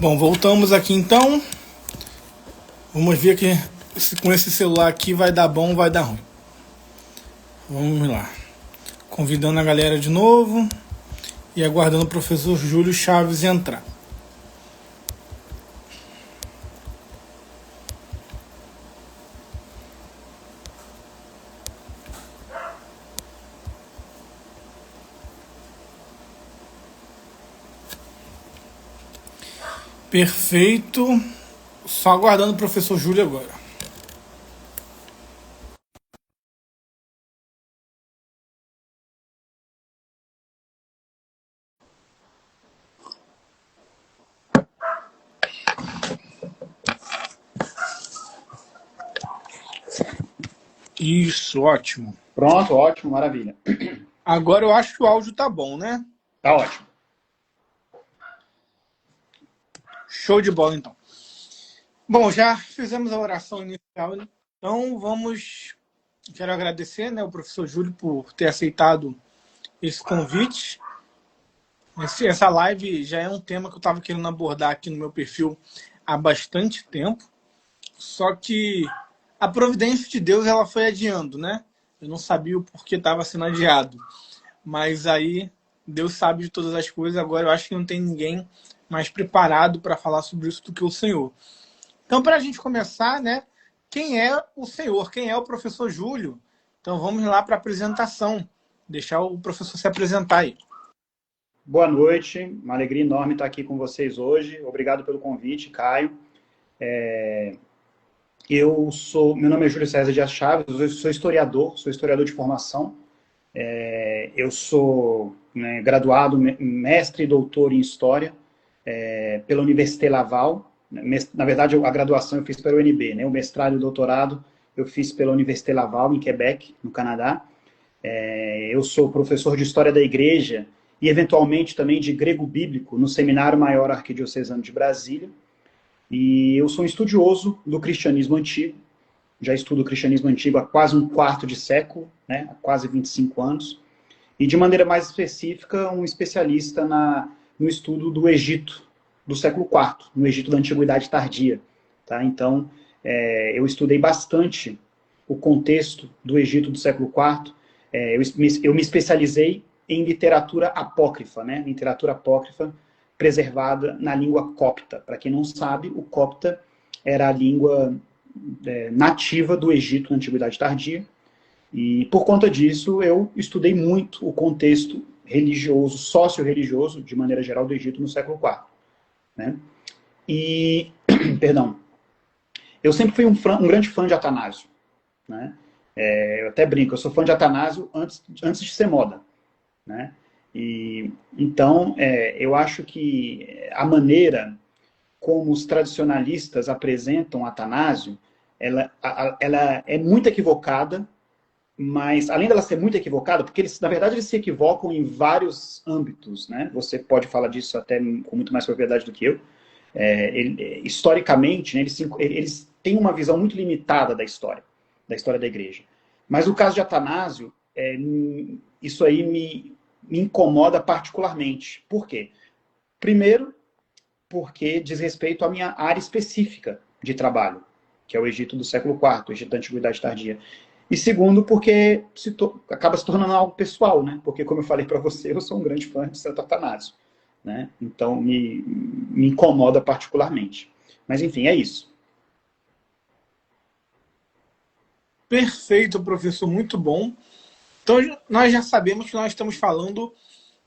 Bom, voltamos aqui então. Vamos ver que com esse celular aqui vai dar bom ou vai dar ruim. Vamos lá. Convidando a galera de novo e aguardando o professor Júlio Chaves entrar. Perfeito. Só aguardando o professor Júlio agora. Isso, ótimo. Pronto, ótimo, maravilha. Agora eu acho que o áudio tá bom, né? Tá ótimo. Show de bola, então. Bom, já fizemos a oração inicial, então Quero agradecer, né, o professor Júlio por ter aceitado esse convite. Essa live já é um tema que eu estava querendo abordar aqui no meu perfil há bastante tempo, só que a providência de Deus ela foi adiando, né? Eu não sabia o porquê estava sendo adiado, mas aí Deus sabe de todas as coisas. Agora eu acho que não tem ninguém mais preparado para falar sobre isso do que o Senhor. Então, para a gente começar, né? Quem é o Senhor? Quem é o professor Júlio? Então, vamos lá para a apresentação. Deixar o professor se apresentar aí. Boa noite, uma alegria enorme estar aqui com vocês hoje. Obrigado pelo convite, Caio. Meu nome é Júlio César Dias Chaves, eu sou historiador de formação. Eu sou graduado, mestre e doutor em História pela Université Laval. Na verdade, a graduação eu fiz pela UNB, né? O mestrado e o doutorado eu fiz pela Université Laval, em Quebec, no Canadá. Eu sou professor de História da Igreja e, eventualmente, também de Grego Bíblico no Seminário Maior Arquidiocesano de Brasília. E eu sou um estudioso do cristianismo antigo. Já estudo o cristianismo antigo há quase um quarto de século, né? Há quase 25 anos. E, de maneira mais específica, um especialista no estudo do Egito do século IV, no Egito da Antiguidade Tardia. Tá? Então, eu estudei bastante o contexto do Egito do século IV. Eu me especializei em literatura apócrifa, né? Literatura apócrifa preservada na língua copta. Para quem não sabe, o copta era a língua nativa do Egito na Antiguidade Tardia. E, por conta disso, eu estudei muito o contexto religioso, socio-religioso, de maneira geral, do Egito no século IV. Né? E, perdão, eu sempre fui um grande fã de Atanásio. Né? Eu até brinco, eu sou fã de Atanásio antes de ser moda. Né? E, então, eu acho que a maneira como os tradicionalistas apresentam Atanásio, ela é muito equivocada, mas além dela ser muito equivocada, porque na verdade eles se equivocam em vários âmbitos, né? Você pode falar disso até com muito mais propriedade do que eu. Historicamente, né, eles têm uma visão muito limitada da história da igreja. Mas no caso de Atanásio, isso aí me incomoda particularmente. Por quê? Primeiro, porque diz respeito à minha área específica de trabalho, que é o Egito do século IV, o Egito da Antiguidade Tardia. E segundo, porque acaba se tornando algo pessoal, né? Porque, como eu falei para você, eu sou um grande fã de Santo Atanásio. Né? Então, me incomoda particularmente. Mas, enfim, é isso. Perfeito, professor, muito bom. Então, nós já sabemos que nós estamos falando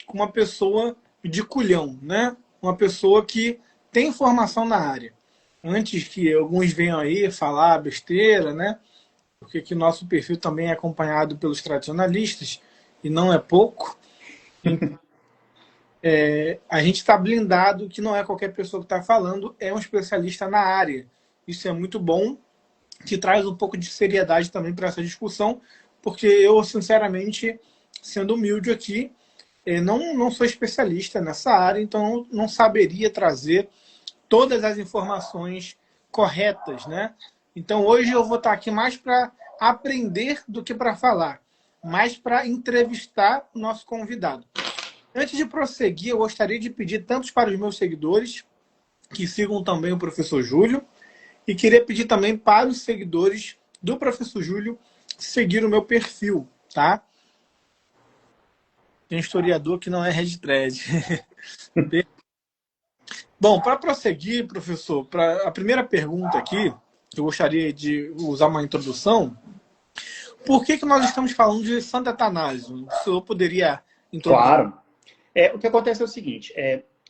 com uma pessoa de culhão, né? Uma pessoa que tem formação na área. Antes que alguns venham aí falar besteira, né? Porque que nosso perfil também é acompanhado pelos tradicionalistas, e não é pouco. A gente está blindado que não é qualquer pessoa que está falando, é um especialista na área. Isso é muito bom, que traz um pouco de seriedade também para essa discussão, porque eu, sinceramente, sendo humilde aqui, não sou especialista nessa área, então não saberia trazer todas as informações corretas, né? Então hoje eu vou estar aqui mais para aprender do que para falar, mais para entrevistar o nosso convidado. Antes de prosseguir, eu gostaria de pedir tanto para os meus seguidores que sigam também o professor Júlio. E queria pedir também para os seguidores do professor Júlio seguir o meu perfil, tá? Tem historiador que não é red thread. Bom, para prosseguir, professor, para a primeira pergunta aqui, eu gostaria de usar uma introdução. Por que nós estamos falando de Santo Atanásio? O senhor poderia introduzir? Claro. O que acontece é o seguinte,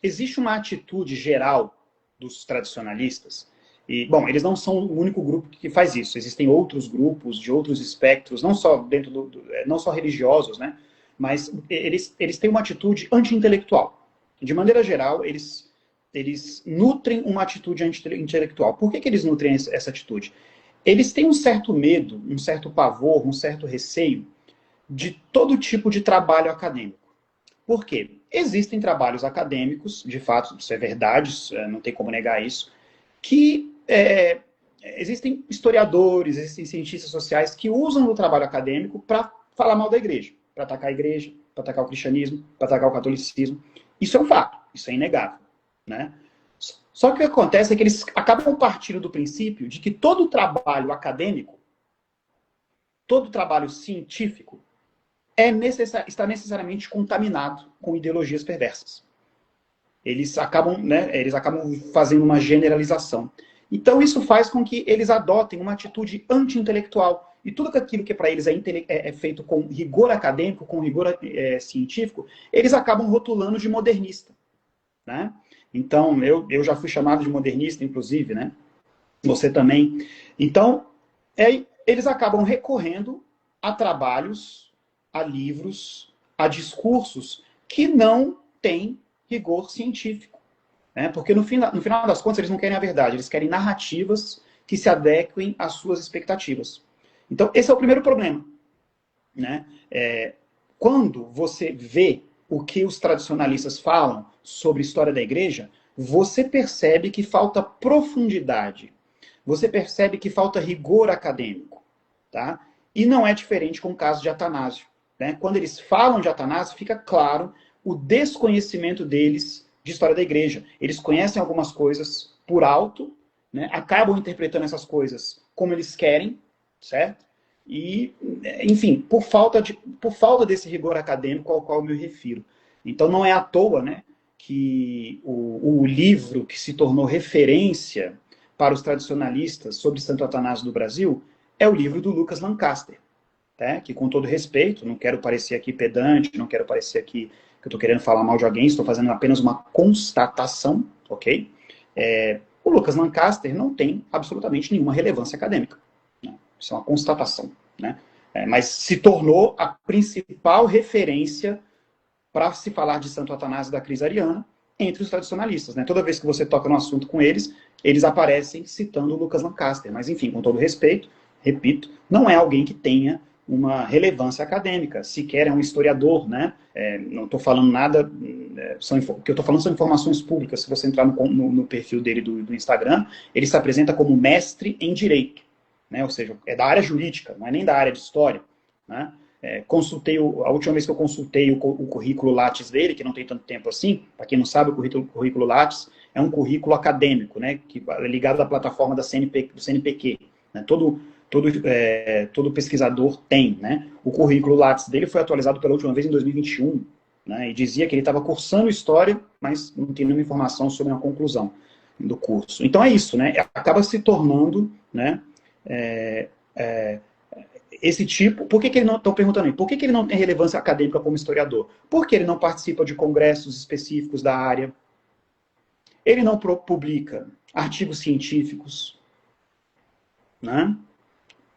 existe uma atitude geral dos tradicionalistas, e, bom, eles não são o único grupo que faz isso, existem outros grupos de outros espectros, não só dentro não só religiosos, né, mas eles têm uma atitude anti-intelectual. De maneira geral, eles nutrem uma atitude anti-intelectual. Por que eles nutrem essa atitude? Eles têm um certo medo, um certo pavor, um certo receio de todo tipo de trabalho acadêmico. Por quê? Existem trabalhos acadêmicos, de fato, isso é verdade, não tem como negar isso, que existem historiadores, existem cientistas sociais que usam o trabalho acadêmico para falar mal da igreja, para atacar a igreja, para atacar o cristianismo, para atacar o catolicismo. Isso é um fato, isso é inegável, né? Só que o que acontece é que eles acabam partindo do princípio de que todo trabalho acadêmico, todo trabalho científico, está necessariamente contaminado com ideologias perversas. Eles acabam fazendo uma generalização. Então isso faz com que eles adotem uma atitude anti-intelectual. E tudo aquilo que para eles é feito com rigor acadêmico, com rigor científico, eles acabam rotulando de modernista, né? Então, eu já fui chamado de modernista, inclusive, né? Você também. Então, eles acabam recorrendo a trabalhos, a livros, a discursos que não têm rigor científico, né? Porque no final das contas eles não querem a verdade, eles querem narrativas que se adequem às suas expectativas. Então esse é o primeiro problema, né? Quando você vê o que os tradicionalistas falam sobre a história da igreja, você percebe que falta profundidade, você percebe que falta rigor acadêmico, tá? E não é diferente com o caso de Atanásio, né? Quando eles falam de Atanásio, fica claro o desconhecimento deles de história da igreja. Eles conhecem algumas coisas por alto, né? Acabam interpretando essas coisas como eles querem, certo? E, enfim, por falta desse rigor acadêmico ao qual eu me refiro. Então não é à toa, né, que o livro que se tornou referência para os tradicionalistas sobre Santo Atanásio do Brasil é o livro do Lucas Lancaster, né, que, com todo respeito, não quero parecer aqui pedante, não quero parecer aqui que eu estou querendo falar mal de alguém, estou fazendo apenas uma constatação, ok? O Lucas Lancaster não tem absolutamente nenhuma relevância acadêmica. Né? Isso é uma constatação, né? Mas se tornou a principal referência para se falar de Santo Atanásio da crise ariana entre os tradicionalistas, né? Toda vez que você toca no assunto com eles, eles aparecem citando o Lucas Lancaster. Mas, enfim, com todo respeito, repito, não é alguém que tenha uma relevância acadêmica, sequer é um historiador, né? Não estou falando nada, o que eu estou falando são informações públicas. Se você entrar no perfil dele do Instagram, ele se apresenta como mestre em direito, né? Ou seja, é da área jurídica, não é nem da área de história, né? A última vez que eu consultei o currículo Lattes dele, que não tem tanto tempo assim, para quem não sabe, o currículo Lattes é um currículo acadêmico, né, que é ligado à plataforma do CNPq. Né, todo pesquisador tem, né? O currículo Lattes dele foi atualizado pela última vez em 2021, né, e dizia que ele estava cursando história, mas não tinha nenhuma informação sobre a conclusão do curso. Então é isso, né? Acaba se tornando, né, esse tipo. Por que ele não, estão perguntando aí, por que ele não tem relevância acadêmica como historiador? Porque ele não participa de congressos específicos da área, ele não publica artigos científicos, né?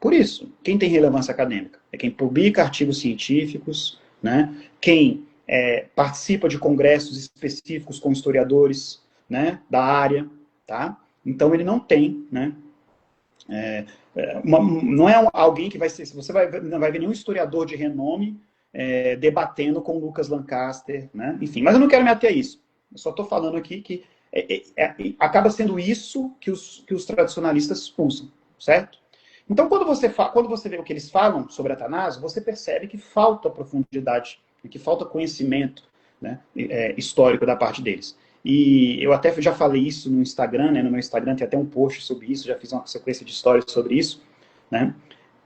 Por isso, quem tem relevância acadêmica é quem publica artigos científicos, né? Quem participa de congressos específicos com historiadores, né, da área, tá? Então ele não tem, né? Não é alguém que vai ser. Você não vai ver nenhum historiador de renome debatendo com o Lucas Lancaster, né? Enfim, mas eu não quero me ater a isso. Eu só estou falando aqui que acaba sendo isso que os tradicionalistas usam, certo? Então, quando você vê o que eles falam sobre Atanásio, você percebe que falta profundidade, que falta conhecimento, né, histórico da parte deles. E eu até já falei isso no Instagram, né? No meu Instagram tem até um post sobre isso, já fiz uma sequência de histórias sobre isso, né?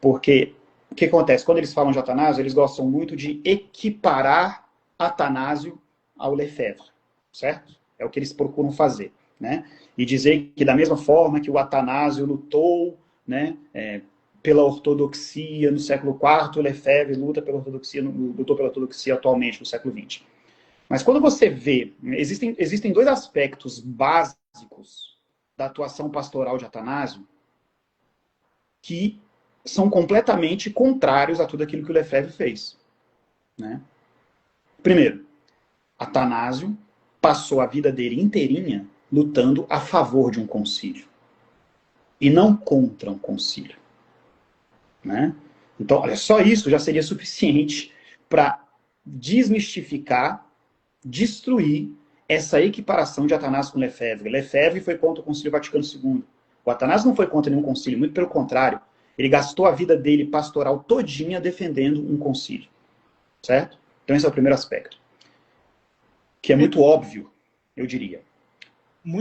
Porque o que acontece? Quando eles falam de Atanásio, eles gostam muito de equiparar Atanásio ao Lefebvre, certo? É o que eles procuram fazer, né? E dizer que da mesma forma que o Atanásio lutou, né, pela ortodoxia no século IV, o Lefebvre lutou pela ortodoxia atualmente no século XX. Mas quando você vê, existem dois aspectos básicos da atuação pastoral de Atanásio que são completamente contrários a tudo aquilo que o Lefebvre fez, né? Primeiro, Atanásio passou a vida dele inteirinha lutando a favor de um concílio e não contra um concílio, né? Então, olha, só isso já seria suficiente para desmistificar, destruir essa equiparação de Atanásio com Lefebvre. Lefebvre foi contra o Concílio Vaticano II. O Atanásio não foi contra nenhum concílio, muito pelo contrário. Ele gastou a vida dele pastoral todinha defendendo um concílio, certo? Então esse é o primeiro aspecto, que é muito óbvio, eu diria.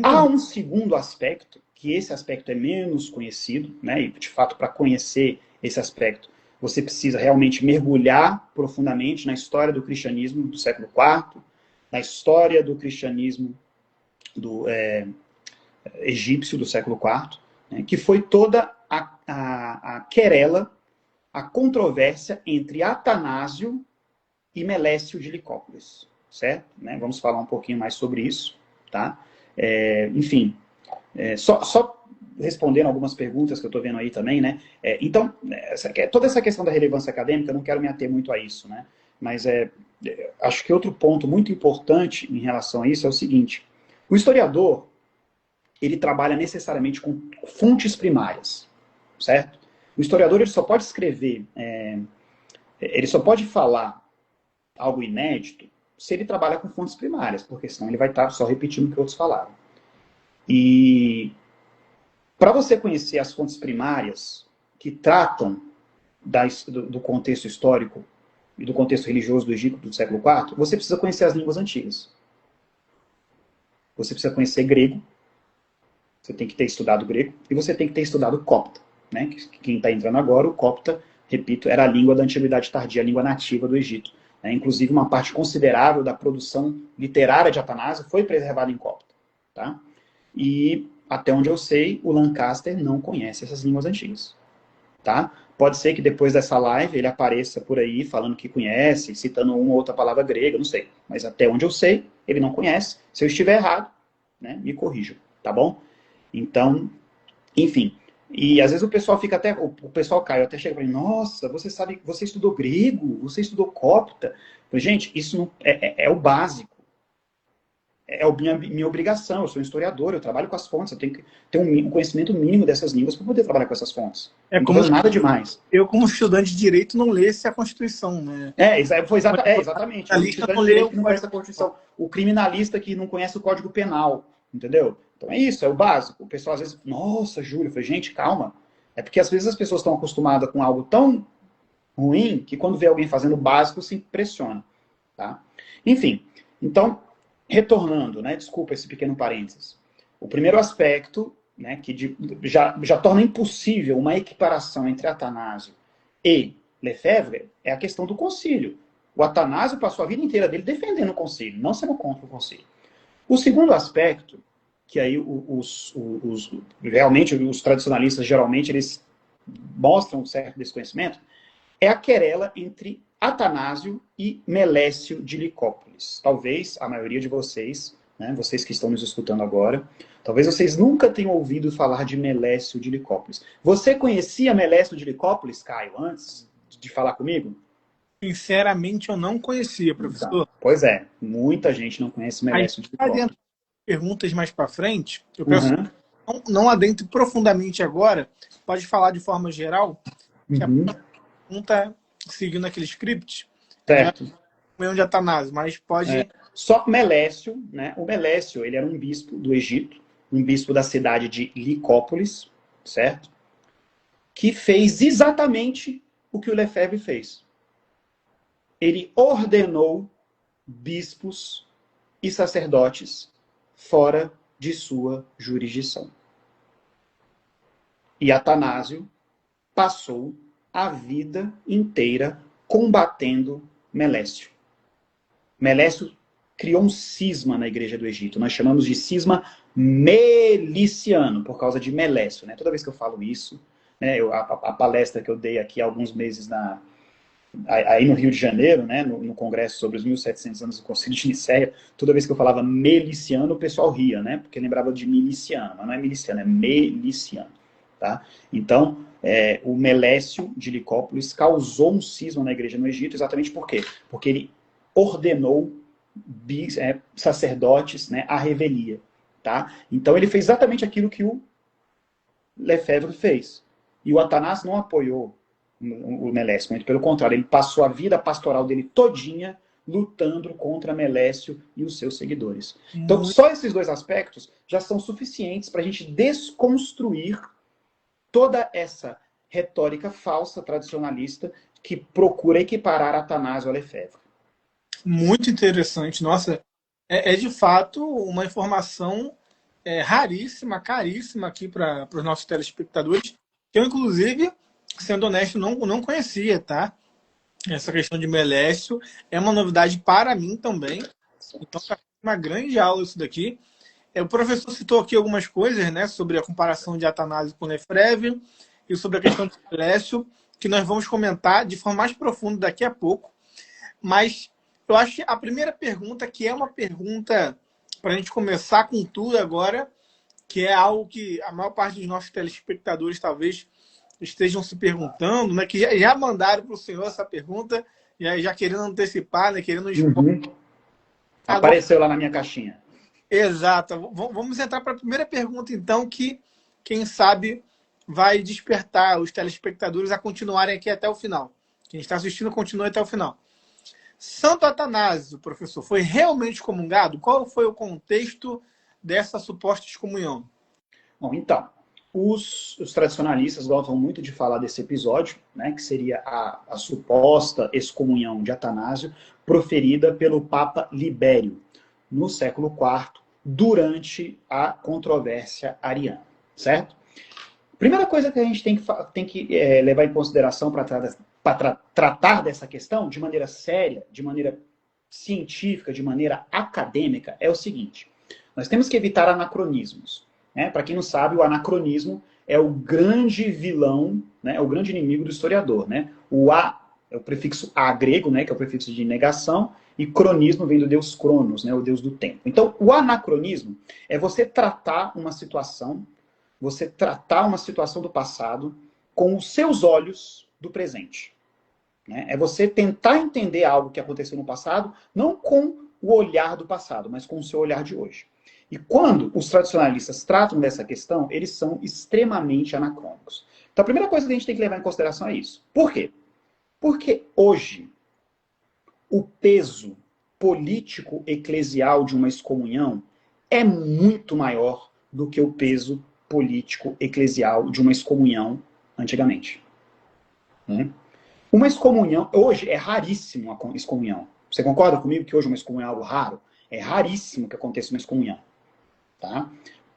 Há um segundo aspecto, que esse aspecto é menos conhecido, né? E de fato, para conhecer esse aspecto, você precisa realmente mergulhar profundamente na história do cristianismo do século IV, na história do cristianismo do egípcio do século IV, né? Que foi toda a querela, a controvérsia entre Atanásio e Melécio de Licópolis, certo? Né? Vamos falar um pouquinho mais sobre isso, tá? Enfim, só respondendo algumas perguntas que eu estou vendo aí também, né? Então, toda essa questão da relevância acadêmica, eu não quero me ater muito a isso, né? Mas acho que outro ponto muito importante em relação a isso é o seguinte: o historiador, ele trabalha necessariamente com fontes primárias, certo? O historiador, ele só pode escrever, ele só pode falar algo inédito se ele trabalha com fontes primárias, porque senão ele vai estar só repetindo o que outros falaram. E para você conhecer as fontes primárias que tratam do contexto histórico e do contexto religioso do Egito do século IV, você precisa conhecer as línguas antigas. Você precisa conhecer grego, você tem que ter estudado grego, e você tem que ter estudado copta, né? Quem está entrando agora, o copta, repito, era a língua da antiguidade tardia, a língua nativa do Egito. Né? Inclusive, uma parte considerável da produção literária de Atanásio foi preservada em copta. Tá? E, até onde eu sei, o Lancaster não conhece essas línguas antigas. Tá? Pode ser que depois dessa live ele apareça por aí falando que conhece, citando uma ou outra palavra grega, não sei. Mas até onde eu sei, ele não conhece. Se eu estiver errado, né, me corrijam, tá bom? Então, enfim. E às vezes o pessoal fica até, o pessoal cai, até chega para mim, nossa, você sabe, você estudou grego, você estudou copta. Mas, gente, isso não, é o básico. É a minha obrigação, eu sou um historiador, eu trabalho com as fontes, eu tenho que ter um conhecimento mínimo dessas línguas para poder trabalhar com essas fontes. Não estou fazendo nada demais. Eu, como estudante de direito, não lesse a Constituição, né? Exatamente. O estudante de direito que não conhece a Constituição. O criminalista que não conhece o Código Penal, entendeu? Então é isso, é o básico. O pessoal às vezes, nossa, Júlio, eu falei, gente, calma. É porque às vezes as pessoas estão acostumadas com algo tão ruim que quando vê alguém fazendo o básico se impressiona. Tá? Enfim, então, retornando, né? Desculpa esse pequeno parênteses. O primeiro aspecto, né, que já torna impossível uma equiparação entre Atanásio e Lefebvre é a questão do concílio. O Atanásio passou a vida inteira dele defendendo o concílio, não sendo contra o concílio. O segundo aspecto, que aí realmente os tradicionalistas geralmente eles mostram um certo desconhecimento, é a querela entre Atanásio e Melécio de Licópolis. Talvez a maioria de vocês, né, vocês que estão nos escutando agora, talvez vocês nunca tenham ouvido falar de Melécio de Licópolis. Você conhecia Melécio de Licópolis, Caio, antes de falar comigo? Sinceramente, eu não conhecia, professor. Pois é, muita gente não conhece Melécio de Licópolis. Perguntas mais para frente, eu peço não adentre profundamente agora, pode falar de forma geral, que a pergunta seguindo aquele script, certo. Não é de Atanásio, mas pode... Só Melécio, né? O Melécio, ele era um bispo do Egito, um bispo da cidade de Licópolis, certo? Que fez exatamente o que o Lefebvre fez. Ele ordenou bispos e sacerdotes fora de sua jurisdição. E Atanásio passou a vida inteira combatendo Melécio. Melécio criou um cisma na igreja do Egito. Nós chamamos de cisma meliciano, por causa de Melécio. Né? Toda vez que eu falo isso, né, a palestra que eu dei aqui há alguns meses aí no Rio de Janeiro, né, no congresso sobre os 1700 anos do Concílio de Nicéia, toda vez que eu falava meliciano, o pessoal ria, né, porque lembrava de miliciano, mas não é miliciano, é meliciano. Tá? Então, o Melécio de Licópolis causou um cisma na igreja no Egito, exatamente por quê? Porque ele ordenou sacerdotes, né, à revelia. Tá? Então, ele fez exatamente aquilo que o Lefebvre fez. E o Atanásio não apoiou o Melécio, muito pelo contrário, ele passou a vida pastoral dele todinha lutando contra Melécio e os seus seguidores. Então, só esses dois aspectos já são suficientes para a gente desconstruir toda essa retórica falsa, tradicionalista, que procura equiparar Atanásio a Lefebvre. Muito interessante. Nossa, é de fato uma informação raríssima, caríssima aqui para os nossos telespectadores, que eu, inclusive, sendo honesto, não conhecia, tá? Essa questão de Melécio é uma novidade para mim também. Então, tá uma grande aula isso daqui. O professor citou aqui algumas coisas, né, sobre a comparação de Atanásio com Lefebvre e sobre a questão de Melécio, que nós vamos comentar de forma mais profunda daqui a pouco. Mas eu acho que a primeira pergunta, que é uma pergunta para a gente começar com tudo agora, que é algo que a maior parte dos nossos telespectadores talvez estejam se perguntando, né, que já mandaram para o senhor essa pergunta, já querendo antecipar, né, querendo expor. Apareceu lá na minha caixinha. Exato. Vamos entrar para a primeira pergunta, então, que, quem sabe, vai despertar os telespectadores a continuarem aqui até o final. Quem está assistindo, continue até o final. Santo Atanásio, professor, foi realmente excomungado? Qual foi o contexto dessa suposta excomunhão? Bom, então, os tradicionalistas gostam muito de falar desse episódio, né, que seria a suposta excomunhão de Atanásio, proferida pelo Papa Libério, no século IV, durante a controvérsia ariana, certo? Primeira coisa que a gente tem que levar em consideração para tratar dessa questão de maneira séria, de maneira científica, de maneira acadêmica, é o seguinte: nós temos que evitar anacronismos. Né? Para quem não sabe, o anacronismo é o grande vilão, né? É o grande inimigo do historiador. Né? O A é o prefixo A grego, né? Que é o prefixo de negação, e cronismo vem do deus Cronos, né? O deus do tempo. Então, o anacronismo é você tratar uma situação do passado com os seus olhos do presente. Né? É você tentar entender algo que aconteceu no passado, não com o olhar do passado, mas com o seu olhar de hoje. E quando os tradicionalistas tratam dessa questão, eles são extremamente anacrônicos. Então, a primeira coisa que a gente tem que levar em consideração é isso. Por quê? Porque hoje, o peso político-eclesial de uma excomunhão é muito maior do que o peso político-eclesial de uma excomunhão antigamente. Né? Uma excomunhão, hoje é raríssimo a excomunhão. Você concorda comigo que hoje uma excomunhão é algo raro? É raríssimo que aconteça uma excomunhão. Tá?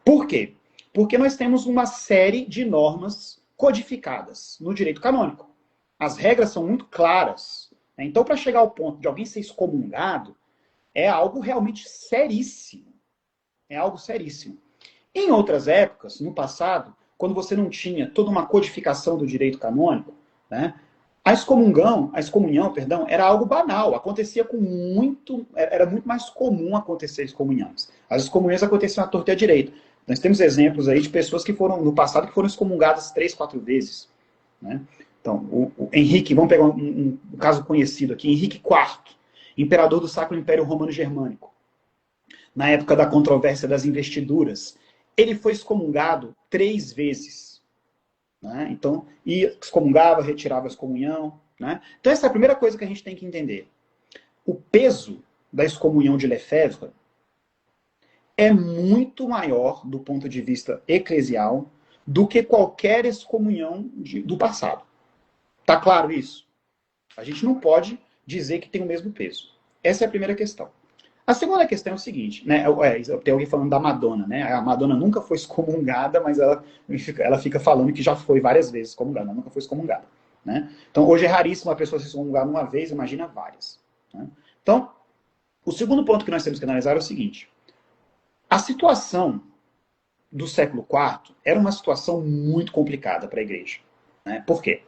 Por quê? Porque nós temos uma série de normas codificadas no direito canônico. As regras são muito claras. Né? Então, para chegar ao ponto de alguém ser excomungado, é algo realmente seríssimo. É algo seríssimo. Em outras épocas, no passado, quando você não tinha toda uma codificação do direito canônico, né, a excomunhão, era algo banal. Acontecia era muito mais comum acontecer excomunhões. As excomunhões aconteciam à torta e à direita. Nós temos exemplos aí de pessoas que foram, no passado, que foram excomungadas 3, 4 vezes. Né? Então, o Henrique, vamos pegar um caso conhecido aqui, Henrique IV, imperador do Sacro Império Romano Germânico. Na época da controvérsia das investiduras, ele foi excomungado 3 vezes. Né? Então, excomungava, retirava a excomunhão. Né? Então, essa é a primeira coisa que a gente tem que entender. O peso da excomunhão de Lefebvre é muito maior, do ponto de vista eclesial, do que qualquer excomunhão do passado. Tá claro isso? A gente não pode dizer que tem o mesmo peso. Essa é a primeira questão. A segunda questão é o seguinte, né? Tem alguém falando da Madonna, né? A Madonna nunca foi excomungada, mas ela fica falando que já foi várias vezes excomungada, ela nunca foi excomungada, né? Então, hoje é raríssimo uma pessoa se excomungar uma vez, imagina várias, né? Então, o segundo ponto que nós temos que analisar é o seguinte: a situação do século IV era uma situação muito complicada para a igreja, né? Por quê?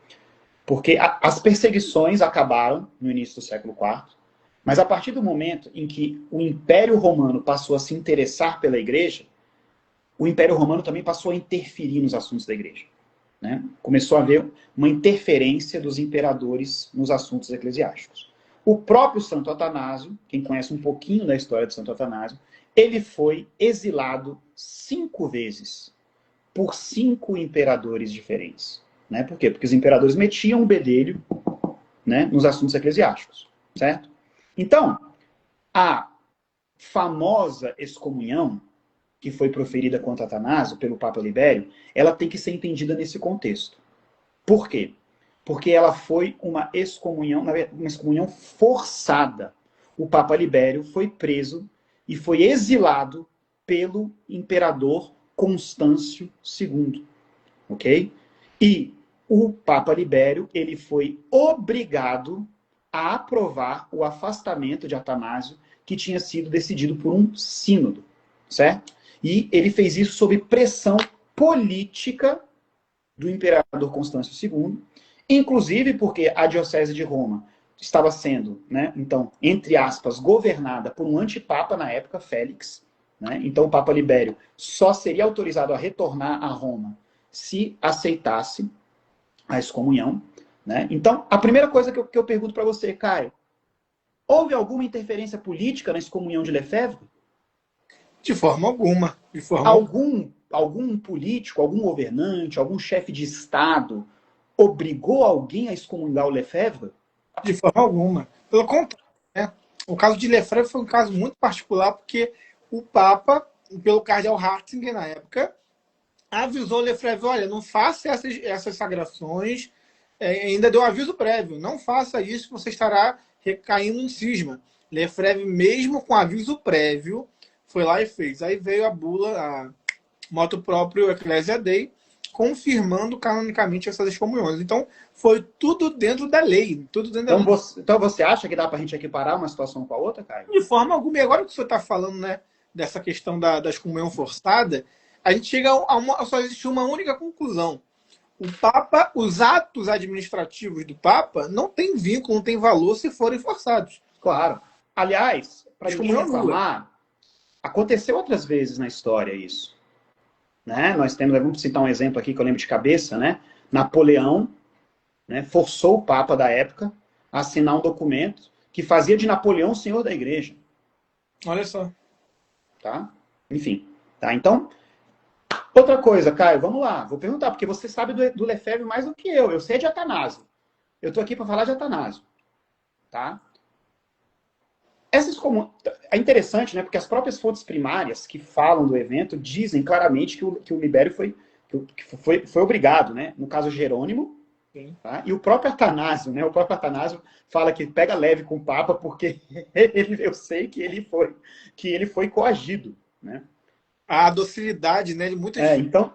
Porque as perseguições acabaram no início do século IV, mas a partir do momento em que o Império Romano passou a se interessar pela igreja, o Império Romano também passou a interferir nos assuntos da igreja, né? Começou a haver uma interferência dos imperadores nos assuntos eclesiásticos. O próprio Santo Atanásio, quem conhece um pouquinho da história de Santo Atanásio, ele foi exilado 5 vezes por 5 imperadores diferentes, né? Por quê? Porque os imperadores metiam o bedelho, né, nos assuntos eclesiásticos, certo? Então, a famosa excomunhão que foi proferida contra Atanásio pelo Papa Libério, ela tem que ser entendida nesse contexto. Por quê? Porque ela foi uma excomunhão forçada. O Papa Libério foi preso e foi exilado pelo imperador Constâncio II, ok? E o Papa Libério, ele foi obrigado a aprovar o afastamento de Atanásio, que tinha sido decidido por um sínodo, certo? E ele fez isso sob pressão política do imperador Constâncio II, inclusive porque a diocese de Roma estava sendo, né, então, entre aspas, governada por um antipapa na época, Félix, né? Então o Papa Libério só seria autorizado a retornar a Roma se aceitasse a excomunhão, né? Então, a primeira coisa que eu pergunto para você, Caio, houve alguma interferência política na excomunhão de Lefebvre? De forma alguma. De forma alguma. Algum político, algum governante, algum chefe de Estado obrigou alguém a excomungar o Lefebvre? De forma alguma. Pelo contrário, né? O caso de Lefebvre foi um caso muito particular, porque o Papa, pelo cardeal Ratzinger na época, avisou Lefebvre: olha, não faça essas sagrações, ainda deu aviso prévio, não faça isso, você estará recaindo em cisma. Lefebvre, mesmo com aviso prévio, foi lá e fez. Aí veio a bula, a motu próprio Ecclesia Dei, confirmando canonicamente essas excomunhões. Então, foi tudo dentro da lei. Tudo dentro da lei. Então você acha que dá para a gente equiparar uma situação com a outra, Caio? De forma alguma. E agora que você está falando, né, dessa questão da excomunhão forçada, a gente chega só existe uma única conclusão. O Papa, os atos administrativos do Papa não têm vínculo, não têm valor se forem forçados. Claro. Aliás, para ninguém Excomunhão nula. reclamar, aconteceu outras vezes na história isso, né? Nós temos, vamos citar um exemplo aqui que eu lembro de cabeça, né? Napoleão, né, forçou o Papa da época a assinar um documento que fazia de Napoleão o senhor da igreja. Olha só. Tá? Enfim. Tá? Então, outra coisa, Caio, vamos lá. Vou perguntar, porque você sabe do Lefebvre mais do que eu. Eu sei de Atanásio. Eu estou aqui para falar de Atanásio. Tá? É interessante, né? Porque as próprias fontes primárias que falam do evento dizem claramente que o Libério foi obrigado, né? No caso Jerônimo, tá? E o próprio Atanásio, né? O próprio Atanásio fala que pega leve com o Papa porque eu sei que ele foi coagido, né? A docilidade, né? De muitas. Então,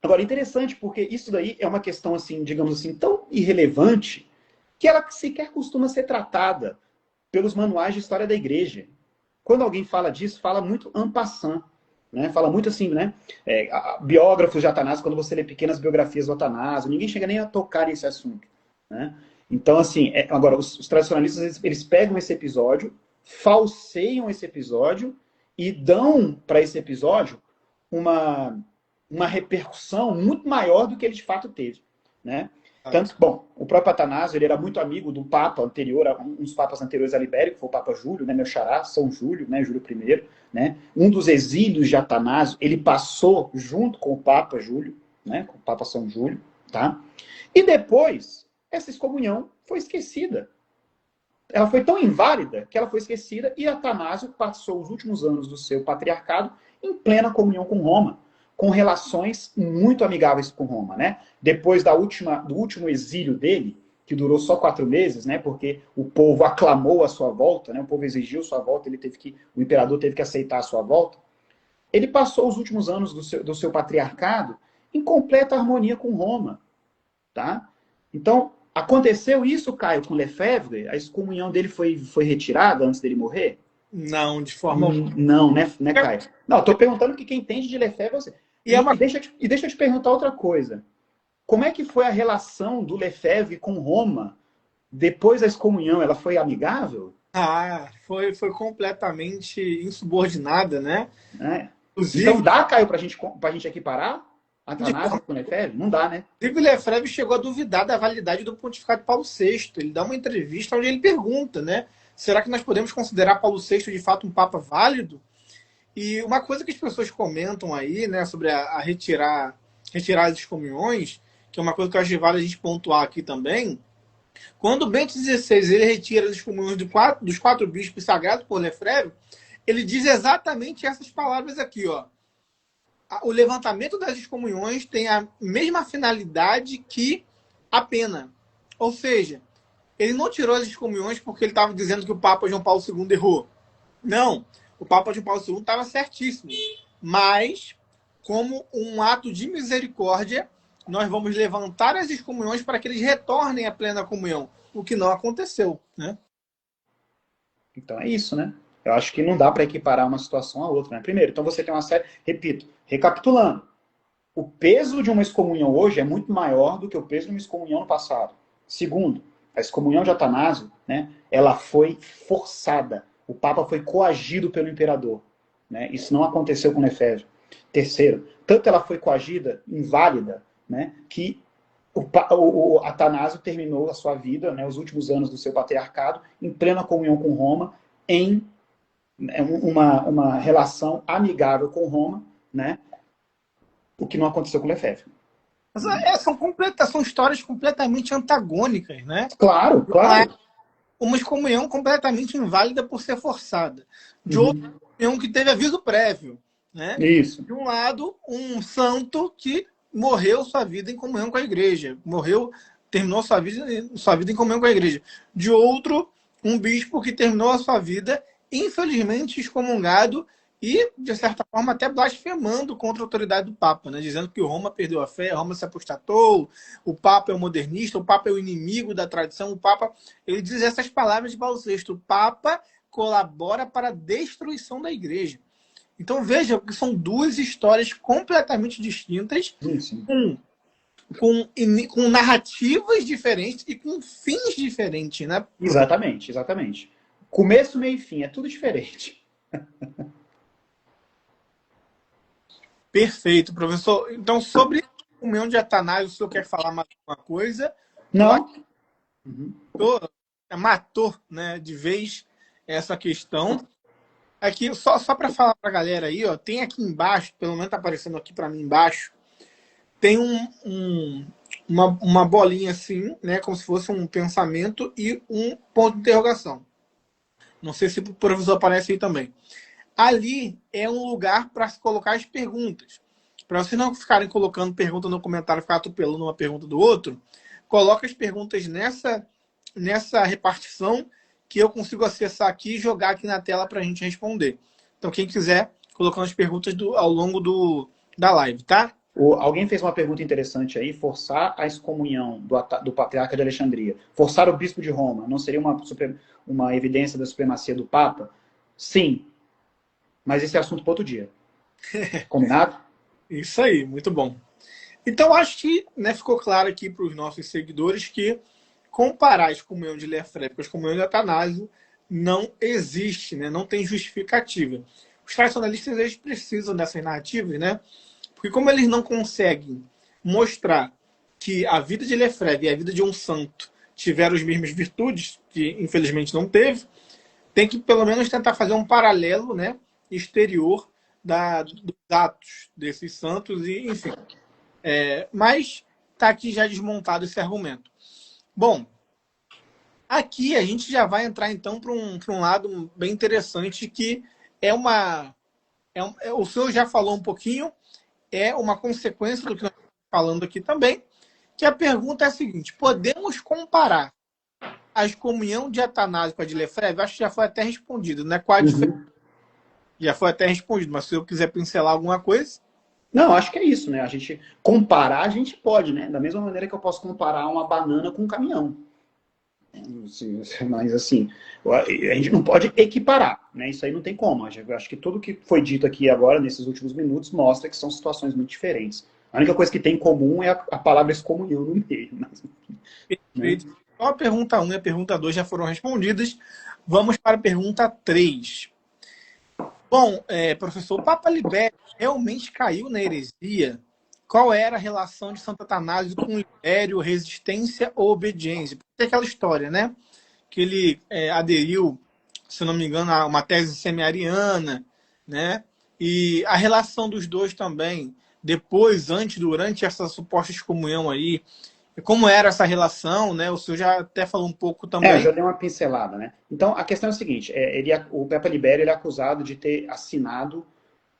agora interessante porque isso daí é uma questão assim, digamos assim, tão irrelevante que ela sequer costuma ser tratada pelos manuais de história da igreja. Quando alguém fala disso, fala muito en passant, né? Fala muito assim, né? Biógrafos de Atanásio, quando você lê pequenas biografias do Atanásio, ninguém chega nem a tocar nesse assunto, né? Então, assim, agora, os tradicionalistas, eles pegam esse episódio, falseiam esse episódio e dão para esse episódio uma repercussão muito maior do que ele de fato teve, né? Tanto, bom, o próprio Atanásio, ele era muito amigo do Papa anterior, uns papas anteriores a Libério, que foi o Papa Júlio, né, meu xará, São Júlio, né, Júlio I, né? Um dos exílios de Atanásio, ele passou junto com o Papa Júlio, né, com o Papa São Júlio, tá? E depois, essa excomunhão foi esquecida. Ela foi tão inválida que ela foi esquecida e Atanásio passou os últimos anos do seu patriarcado em plena comunhão com Roma, com relações muito amigáveis com Roma, né? Depois do último exílio dele, que durou só 4 meses, né? Porque o povo aclamou a sua volta, né? O povo exigiu sua volta, o imperador teve que aceitar a sua volta. Ele passou os últimos anos do seu patriarcado em completa harmonia com Roma, tá? Então, aconteceu isso, Caio, com Lefebvre? A excomunhão dele foi retirada antes dele morrer? Não, de forma alguma. Não, né, Caio? Não, estou perguntando que quem entende de Lefebvre é você. E deixa eu te perguntar outra coisa. Como é que foi a relação do Lefebvre com Roma depois da excomunhão? Ela foi amigável? Foi completamente insubordinada, né? Né? Inclusive, Então dá, Caio, pra gente equiparar Atanásio com Lefebvre? Não dá, né? inclusive Lefebvre chegou a duvidar da validade do pontificado de Paulo VI. Ele dá uma entrevista onde ele pergunta, né? Será que nós podemos considerar Paulo VI de fato um papa válido? E uma coisa que as pessoas comentam aí, né, sobre a retirar as excomunhões, que é uma coisa que eu acho vale a gente pontuar aqui também, quando Bento XVI ele retira as excomunhões dos 4 bispos sagrados por Lefebvre, ele diz exatamente essas palavras aqui, ó. O levantamento das excomunhões tem a mesma finalidade que a pena. Ou seja, ele não tirou as excomunhões porque ele estava dizendo que o Papa João Paulo II errou. Não. O Papa João Paulo II estava certíssimo. Mas, como um ato de misericórdia, nós vamos levantar as excomunhões para que eles retornem à plena comunhão. O que não aconteceu, né? Então é isso, né? Eu acho que não dá para equiparar uma situação a outra, né? Primeiro, então você tem uma série... Repito, recapitulando. O peso de uma excomunhão hoje é muito maior do que o peso de uma excomunhão no passado. Segundo, a excomunhão de Atanásio, né, ela foi forçada. O Papa foi coagido pelo imperador. Né? Isso não aconteceu com Lefebvre. Terceiro, tanto ela foi coagida, inválida, né, que o Atanásio terminou a sua vida, né, os últimos anos do seu patriarcado, em plena comunhão com Roma, em uma relação amigável com Roma, né, o que não aconteceu com Lefebvre. São histórias completamente antagônicas, né? Claro, claro. Uma excomunhão completamente inválida por ser forçada. De outra, excomunhão que teve aviso prévio. Né? Isso. De um lado, um santo que morreu sua vida em comunhão com a igreja. Terminou sua vida em comunhão com a igreja. De outro, um bispo que terminou a sua vida, infelizmente, excomungado e, de certa forma, até blasfemando contra a autoridade do Papa, né? Dizendo que Roma perdeu a fé, Roma se apostatou, o Papa é o modernista, o Papa é o inimigo da tradição, o Papa... Ele diz essas palavras de Paulo VI, o Papa colabora para a destruição da igreja. Então veja que são duas histórias completamente distintas, com narrativas diferentes e com fins diferentes, né? Exatamente, exatamente. Começo, meio e fim, é tudo diferente. Perfeito, professor. Então, sobre a comunhão de Atanásio, o senhor quer falar mais alguma coisa? Não. Matou, né, de vez essa questão. Aqui, só para falar para a galera aí, ó, tem aqui embaixo, pelo menos está aparecendo aqui para mim embaixo, tem uma bolinha assim, né, como se fosse um pensamento e um ponto de interrogação. Não sei se o professor aparece aí também. Ali é um lugar para se colocar as perguntas. Para vocês não ficarem colocando pergunta no comentário, ficar atropelando uma pergunta do outro, coloca as perguntas nessa repartição que eu consigo acessar aqui e jogar aqui na tela para a gente responder. Então, quem quiser, colocando as perguntas ao longo da live, tá? Alguém fez uma pergunta interessante aí, forçar a excomunhão do patriarca de Alexandria, forçar o bispo de Roma, não seria uma evidência da supremacia do Papa? Sim, mas esse é assunto para outro dia. Combinado? Isso aí, muito bom. Então, acho que, né, ficou claro aqui para os nossos seguidores que comparar a excomunhão de Lefebvre com a excomunhão de Atanásio não existe, né? Não tem justificativa. Os tradicionalistas eles precisam dessas narrativas, né? Porque como eles não conseguem mostrar que a vida de Lefebvre e a vida de um santo tiveram as mesmas virtudes, que infelizmente não teve, tem que pelo menos tentar fazer um paralelo, né, exterior dos atos desses santos, e enfim. Mas está aqui já desmontado esse argumento. Bom, aqui a gente já vai entrar então para um lado bem interessante, que o senhor já falou um pouquinho, é uma consequência do que nós estamos falando aqui também, que a pergunta é a seguinte: podemos comparar a excomunhão de Atanásio com a de Lefebvre? Acho que já foi até respondido, né? Qual a diferença? Uhum. Já foi até respondido, mas se eu quiser pincelar alguma coisa. Não, acho que é isso, né? A gente comparar, a gente pode, né? Da mesma maneira que eu posso comparar uma banana com um caminhão. Mas assim, a gente não pode equiparar, né? Isso aí não tem como. Eu acho que tudo que foi dito aqui agora, nesses últimos minutos, mostra que são situações muito diferentes. A única coisa que tem em comum é a palavra excomunhão no meio. Mas, né? Perfeito. Então a pergunta 1 e a pergunta 2 já foram respondidas. Vamos para a pergunta 3. Bom, professor, o Papa Libério realmente caiu na heresia? Qual era a relação de Santo Atanásio com Libério, resistência ou obediência? Porque é aquela história, né? Que ele aderiu, se não me engano, a uma tese semi-ariana, né? E a relação dos dois também, depois, antes, durante essa suposta excomunhão aí, como era essa relação, né? O senhor já até falou um pouco Eu também. já dei uma pincelada, né? Então, a questão é a seguinte, o Papa Libério ele é acusado de ter assinado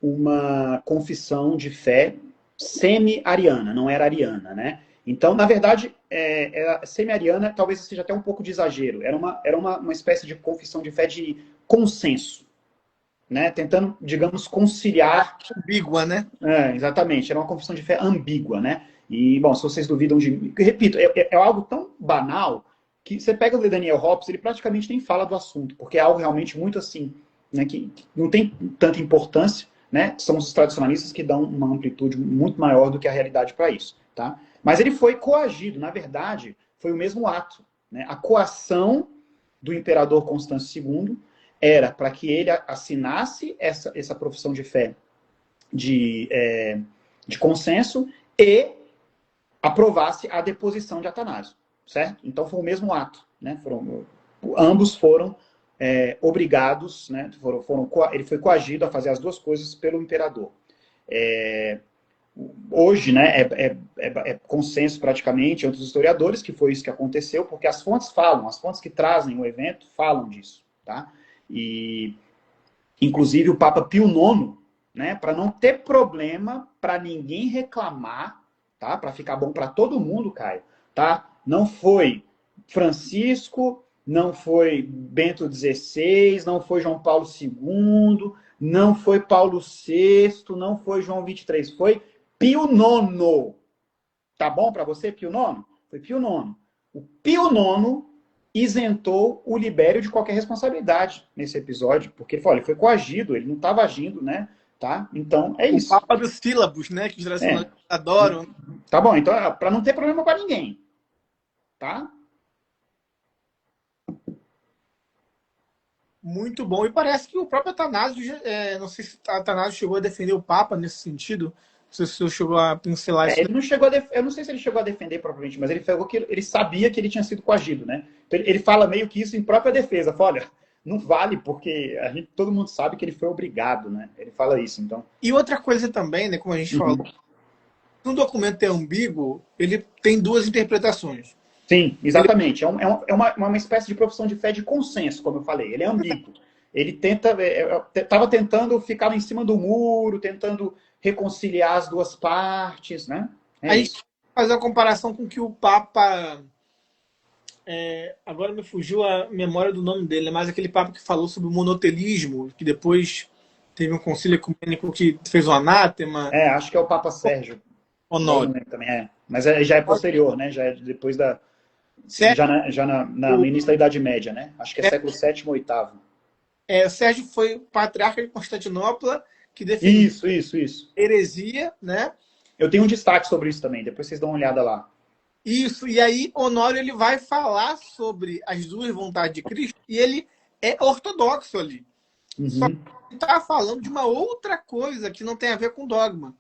uma confissão de fé semi-ariana, não era ariana, né? Então, na verdade, era semi-ariana talvez seja até um pouco de exagero. Era uma espécie de confissão de fé de consenso, né? Tentando, digamos, conciliar. Ambígua, né? Exatamente, era uma confissão de fé ambígua, né? E, bom, se vocês duvidam de mim, repito, é algo tão banal que você pega o Daniel Hobbes, ele praticamente nem fala do assunto, porque é algo realmente muito assim, né, que não tem tanta importância, né? São os tradicionalistas que dão uma amplitude muito maior do que a realidade para isso, tá? Mas ele foi coagido, na verdade, foi o mesmo ato, né? A coação do imperador Constâncio II era para que ele assinasse essa profissão de fé de consenso e aprovasse a deposição de Atanásio, certo? Então foi o mesmo ato, né? Ambos foram obrigados, né? Ele foi coagido a fazer as duas coisas pelo imperador. Hoje, né, é consenso praticamente entre os historiadores que foi isso que aconteceu, porque as fontes falam, as fontes que trazem o evento falam disso, tá? E, inclusive, o Papa Pio IX, né, para não ter problema, para ninguém reclamar, tá? Para ficar bom para todo mundo, Caio, tá? Não foi Francisco, não foi Bento XVI, não foi João Paulo II, não foi Paulo VI, não foi João XXIII, foi Pio IX. Tá bom para você, Pio IX? Foi Pio IX. O Pio IX isentou o Libério de qualquer responsabilidade nesse episódio, porque ele foi coagido, ele não estava agindo, né? Tá? Então, é O isso. Papa dos sílabos, né? Que os É. tradicionalistas adoram. Tá bom, então, para não ter problema com ninguém, tá? Muito bom. E parece que o próprio Atanásio, não sei se o Atanásio chegou a defender o Papa nesse sentido. Não sei se o senhor chegou a pincelar isso. Ele não chegou eu não sei se ele chegou a defender propriamente, mas ele falou que ele sabia que ele tinha sido coagido, né? Então, ele fala meio que isso em própria defesa. Fala, olha, não vale porque todo mundo sabe que ele foi obrigado, né? Ele fala isso, então. E outra coisa também, né, como a gente falou, Uhum. se um documento é ambíguo, ele tem duas interpretações. Sim, Ele exatamente. É uma espécie de profissão de fé de consenso, como eu falei. Ele é ambíguo. Ele estava tentando ficar em cima do muro, tentando reconciliar as duas partes, né? É A gente isso. faz a comparação com que o Papa. Agora me fugiu a memória do nome dele, mas aquele Papa que falou sobre o monotelismo, que depois teve um concílio ecumênico que fez o anátema. Acho que é o Papa Sérgio. Agora eu Honório. não lembro também. Mas já é posterior, né? Já é depois da. Sérgio, No início da Idade Média, né? Acho que é século VII, VIII. Sérgio foi patriarca de Constantinopla, que defendeu Isso. heresia, né? Eu tenho um destaque sobre isso também, depois vocês dão uma olhada lá. Isso, e aí Honório ele vai falar sobre as duas vontades de Cristo e ele é ortodoxo ali. Só que Uhum. ele está falando de uma outra coisa que não tem a ver com dogma.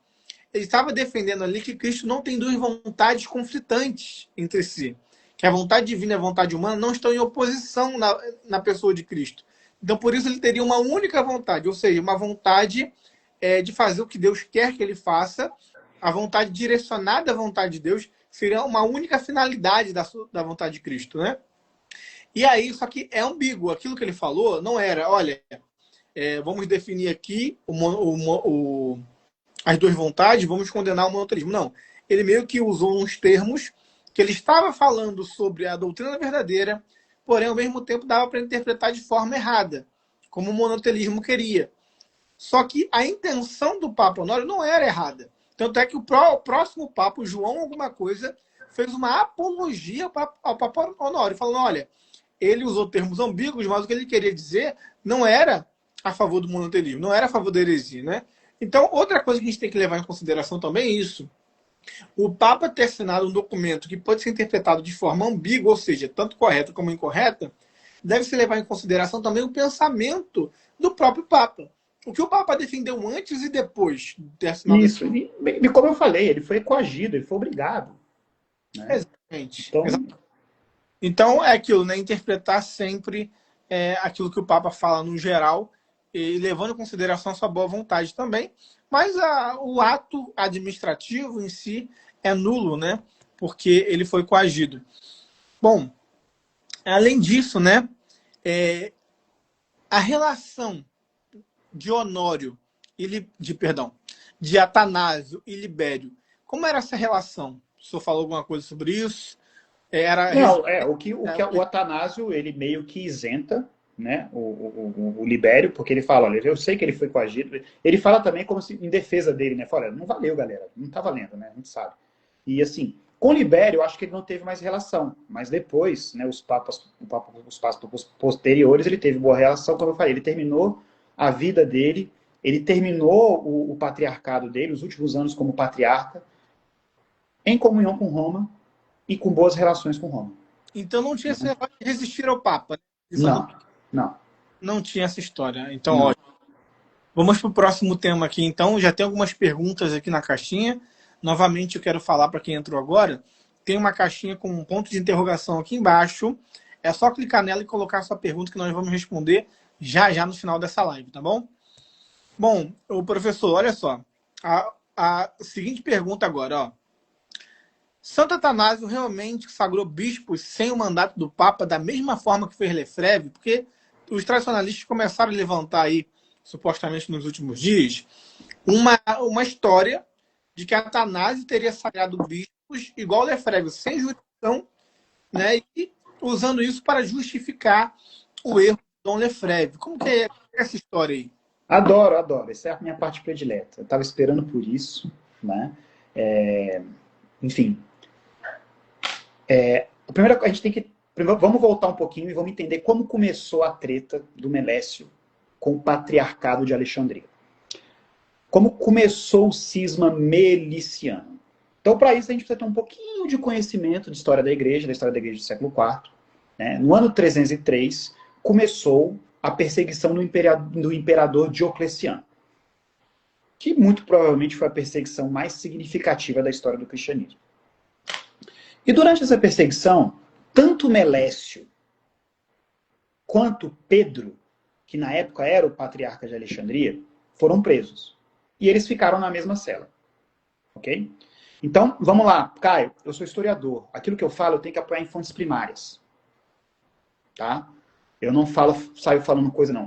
Ele estava defendendo ali que Cristo não tem duas vontades conflitantes entre si. Que a vontade divina e a vontade humana não estão em oposição na pessoa de Cristo. Então, por isso, ele teria uma única vontade, ou seja, uma vontade de fazer o que Deus quer que ele faça, a vontade direcionada à vontade de Deus seria uma única finalidade da vontade de Cristo, né? E aí, só que é ambíguo. Aquilo que ele falou não era, olha, vamos definir aqui as duas vontades, vamos condenar o monoteísmo. Não. Ele meio que usou uns termos que ele estava falando sobre a doutrina verdadeira, porém, ao mesmo tempo, dava para interpretar de forma errada, como o monotelismo queria. Só que a intenção do Papa Honório não era errada. Tanto é que o próximo Papa, o João alguma coisa, fez uma apologia ao Papa Honório, falando, olha, ele usou termos ambíguos, mas o que ele queria dizer não era a favor do monotelismo, não era a favor da heresia, né? Então, outra coisa que a gente tem que levar em consideração também é isso. O Papa ter assinado um documento que pode ser interpretado de forma ambígua, ou seja, tanto correta como incorreta, deve-se levar em consideração também o pensamento do próprio Papa. O que o Papa defendeu antes e depois de ter assinado Isso, e como eu falei, ele foi coagido, ele foi obrigado. Né? Exatamente. Então, é aquilo, né? Interpretar sempre aquilo que o Papa fala no geral, e levando em consideração a sua boa vontade também. Mas o ato administrativo em si é nulo, né? Porque ele foi coagido. Bom, além disso, né? A relação de Honório de Atanásio e Libério, como era essa relação? O senhor falou alguma coisa sobre isso? Não, o Atanásio, ele meio que isenta, né, o Libério, porque ele fala, olha, eu sei que ele foi coagido, ele fala também como se, em defesa dele, né, fala, não valeu, galera, não tá valendo, né, a gente sabe. E assim, com o Libério, eu acho que ele não teve mais relação, mas depois, né, os papas posteriores, ele teve boa relação, como eu falei, ele terminou a vida dele, ele terminou o patriarcado dele, os últimos anos como patriarca, em comunhão com Roma, e com boas relações com Roma. Então não tinha esse negócio de resistir ao Papa. Não. Não tinha essa história. Então, ótimo. Vamos para o próximo tema aqui, então. Já tem algumas perguntas aqui na caixinha. Novamente, eu quero falar para quem entrou agora. Tem uma caixinha com um ponto de interrogação aqui embaixo. É só clicar nela e colocar a sua pergunta que nós vamos responder já no final dessa live, tá bom? Bom, o professor, olha só. A seguinte pergunta agora, ó. Santo Atanásio realmente sagrou bispos sem o mandato do Papa da mesma forma que fez Lefebvre? Porque os tradicionalistas começaram a levantar aí, supostamente nos últimos dias, uma história de que Atanásio teria sagrado bispos igual Lefebvre, sem jurisdição, né? E usando isso para justificar o erro de Dom Lefebvre. Como que é essa história aí? Adoro. Essa é a minha parte predileta. Eu estava esperando por isso, né? Enfim. Primeiro, a gente tem que... Vamos voltar um pouquinho e vamos entender como começou a treta do Melécio com o Patriarcado de Alexandria. Como começou o cisma meliciano. Então, para isso, a gente precisa ter um pouquinho de conhecimento de história da igreja do século IV. Né? No ano 303, começou a perseguição do imperador Diocleciano, que muito provavelmente foi a perseguição mais significativa da história do cristianismo. E durante essa perseguição, tanto Melécio quanto Pedro, que na época era o patriarca de Alexandria, foram presos. E eles ficaram na mesma cela. Ok? Então, vamos lá. Caio, eu sou historiador. Aquilo que eu falo, eu tenho que apoiar em fontes primárias. Tá? Eu não saio falando coisa, não.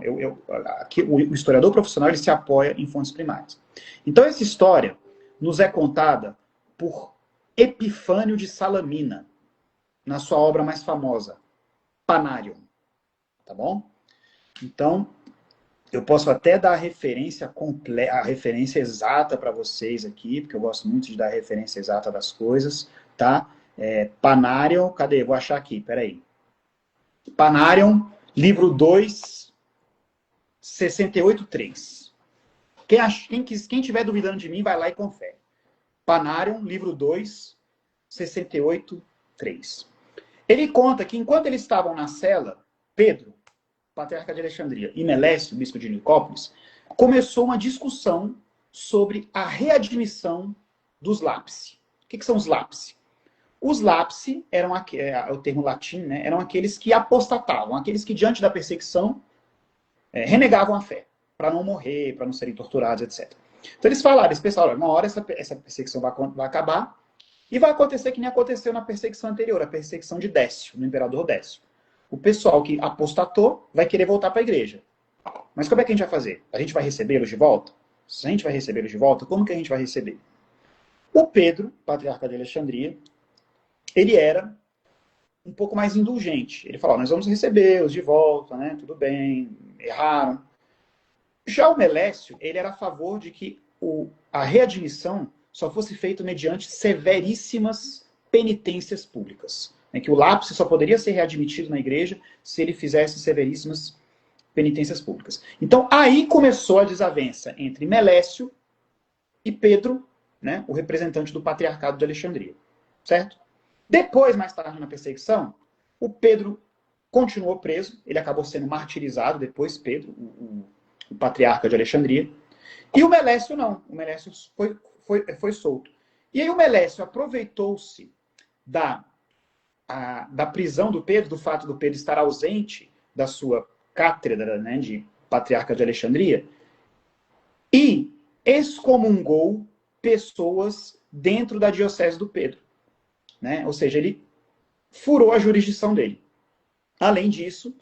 Aqui, o historiador profissional, ele se apoia em fontes primárias. Então, essa história nos é contada por Epifânio de Salamina, na sua obra mais famosa, Panarium. Tá bom? Então, eu posso até dar a referência exata para vocês aqui, porque eu gosto muito de dar a referência exata das coisas, tá? Panarium, cadê? Vou achar aqui, peraí. Panarium, livro 2, 68.3. Quem tiver duvidando de mim, vai lá e confere. Panarium, livro 2, 68.3. Ele conta que enquanto eles estavam na cela, Pedro, patriarca de Alexandria, e Melécio, bispo de Nicópolis, começou uma discussão sobre a readmissão dos lapsi. O que são os lapsi? Os lapsi eram, o termo latim, né, eram aqueles que apostatavam, aqueles que diante da perseguição renegavam a fé, para não morrer, para não serem torturados, etc. Então eles falaram, eles pensaram, uma hora essa perseguição vai acabar, e vai acontecer que nem aconteceu na perseguição anterior, a perseguição de Décio, no imperador Décio. O pessoal que apostatou vai querer voltar para a igreja. Mas como é que a gente vai fazer? A gente vai recebê-los de volta? Se a gente vai recebê-los de volta, como que a gente vai receber? O Pedro, patriarca de Alexandria, ele era um pouco mais indulgente. Ele falou, nós vamos recebê-los de volta, né? Tudo bem, erraram. Já o Melécio, ele era a favor de que a readmissão só fosse feita mediante severíssimas penitências públicas. Né? Que o lápis só poderia ser readmitido na igreja se ele fizesse severíssimas penitências públicas. Então, aí começou a desavença entre Melécio e Pedro, né, o representante do Patriarcado de Alexandria. Certo? Depois, mais tarde na perseguição, o Pedro continuou preso, ele acabou sendo martirizado depois, Pedro, o patriarca de Alexandria, e o Melécio não, o Melécio foi solto. E aí o Melécio aproveitou-se da prisão do Pedro, do fato do Pedro estar ausente da sua cátedra, né, de patriarca de Alexandria, e excomungou pessoas dentro da diocese do Pedro. Né? Ou seja, ele furou a jurisdição dele. Além disso,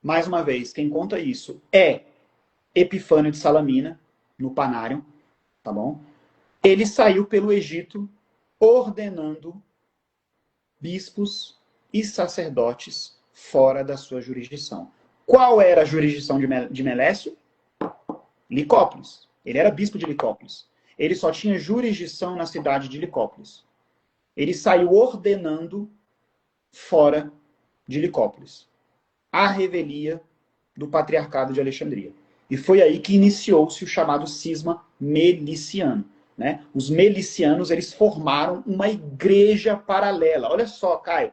mais uma vez, quem conta isso é Epifânio de Salamina, no Panário, tá bom? Ele saiu pelo Egito ordenando bispos e sacerdotes fora da sua jurisdição. Qual era a jurisdição de Melécio? Licópolis. Ele era bispo de Licópolis. Ele só tinha jurisdição na cidade de Licópolis. Ele saiu ordenando fora de Licópolis a revelia do Patriarcado de Alexandria. E foi aí que iniciou-se o chamado cisma meliciano. Né? Os melicianos, eles formaram uma igreja paralela. Olha só, Caio,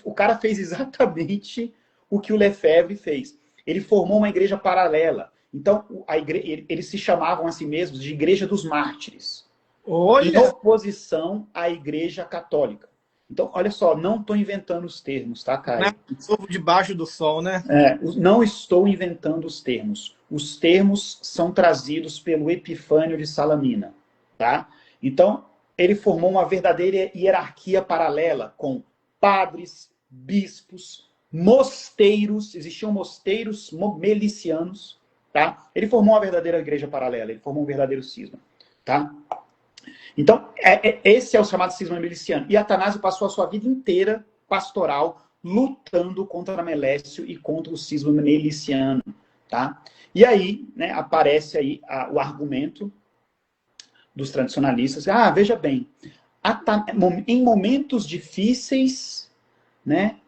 o cara fez exatamente o que o Lefebvre fez. Ele formou uma igreja paralela. Então, eles se chamavam a si mesmos de Igreja dos Mártires. Olha. Em oposição à Igreja Católica. Então, olha só, não estou inventando os termos, tá, Caio? Não, debaixo do sol, né? Não estou inventando os termos. Os termos são trazidos pelo Epifânio de Salamina, tá? Então, ele formou uma verdadeira hierarquia paralela com padres, bispos, mosteiros, existiam mosteiros melicianos, tá? Ele formou uma verdadeira igreja paralela, ele formou um verdadeiro cisma, tá? Então, esse é o chamado cisma meliciano. E Atanásio passou a sua vida inteira pastoral lutando contra Melécio e contra o cisma meliciano. Tá? E aí, né, aparece aí o argumento dos tradicionalistas. Veja bem, em momentos difíceis, né,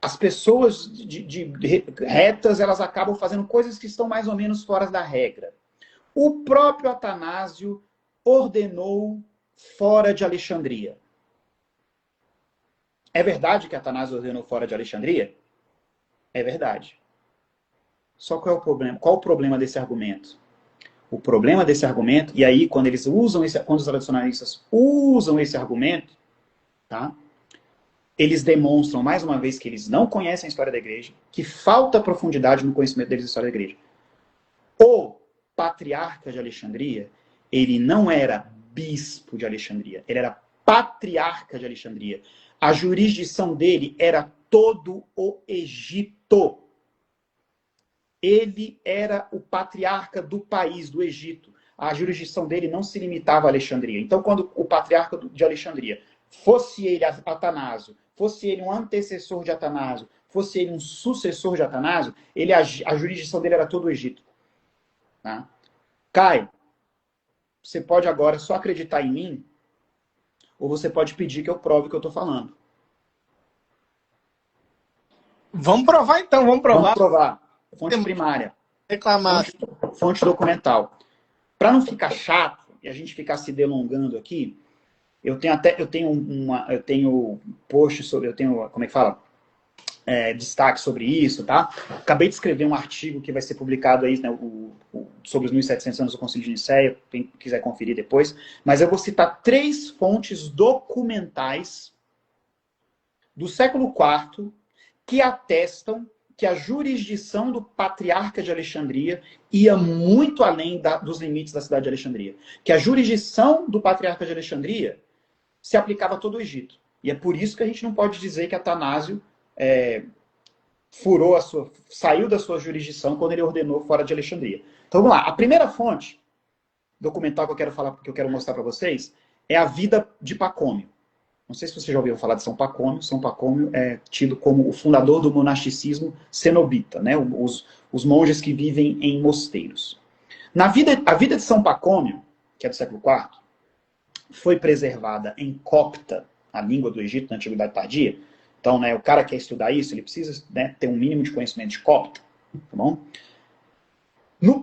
as pessoas retas, elas acabam fazendo coisas que estão mais ou menos fora da regra. O próprio Atanásio ordenou fora de Alexandria. É verdade que Atanásio ordenou fora de Alexandria? É verdade. Só qual é o problema? Qual o problema desse argumento? O problema desse argumento, e aí quando quando os tradicionalistas usam esse argumento, tá? Eles demonstram mais uma vez que eles não conhecem a história da igreja, que falta profundidade no conhecimento deles da história da igreja. O patriarca de Alexandria, ele não era bispo de Alexandria, ele era patriarca de Alexandria. A jurisdição dele era todo o Egito. Ele era o patriarca do país, do Egito. A jurisdição dele não se limitava a Alexandria. Então, quando o patriarca de Alexandria, fosse ele Atanásio, fosse ele um antecessor de Atanásio, fosse ele um sucessor de Atanásio, a jurisdição dele era todo o Egito. Tá? Caio, você pode agora só acreditar em mim, ou você pode pedir que eu prove o que eu estou falando. Vamos provar então, vamos provar. Vamos provar. Fonte primária. Reclamar. Fonte documental. Para não ficar chato e a gente ficar se delongando aqui, eu tenho post sobre, como é que fala? Destaque sobre isso, tá? Acabei de escrever um artigo que vai ser publicado aí, né, sobre os 1700 anos do Concílio de Nicéia, quem quiser conferir depois, mas eu vou citar 3 fontes documentais do século IV que atestam que a jurisdição do patriarca de Alexandria ia muito além dos limites da cidade de Alexandria. Que a jurisdição do patriarca de Alexandria se aplicava a todo o Egito. E é por isso que a gente não pode dizer que Atanásio saiu da sua jurisdição quando ele ordenou fora de Alexandria. Então vamos lá. A primeira fonte documental que eu quero mostrar para vocês é a vida de Pacômio. Não sei se você já ouviu falar de São Pacômio. São Pacômio é tido como o fundador do monasticismo cenobita, né? Os monges que vivem em mosteiros. A vida de São Pacômio, que é do século IV, foi preservada em copta, a língua do Egito na Antiguidade Tardia. Então, né, o cara que quer estudar isso, ele precisa, né, ter um mínimo de conhecimento de copta. Tá bom? O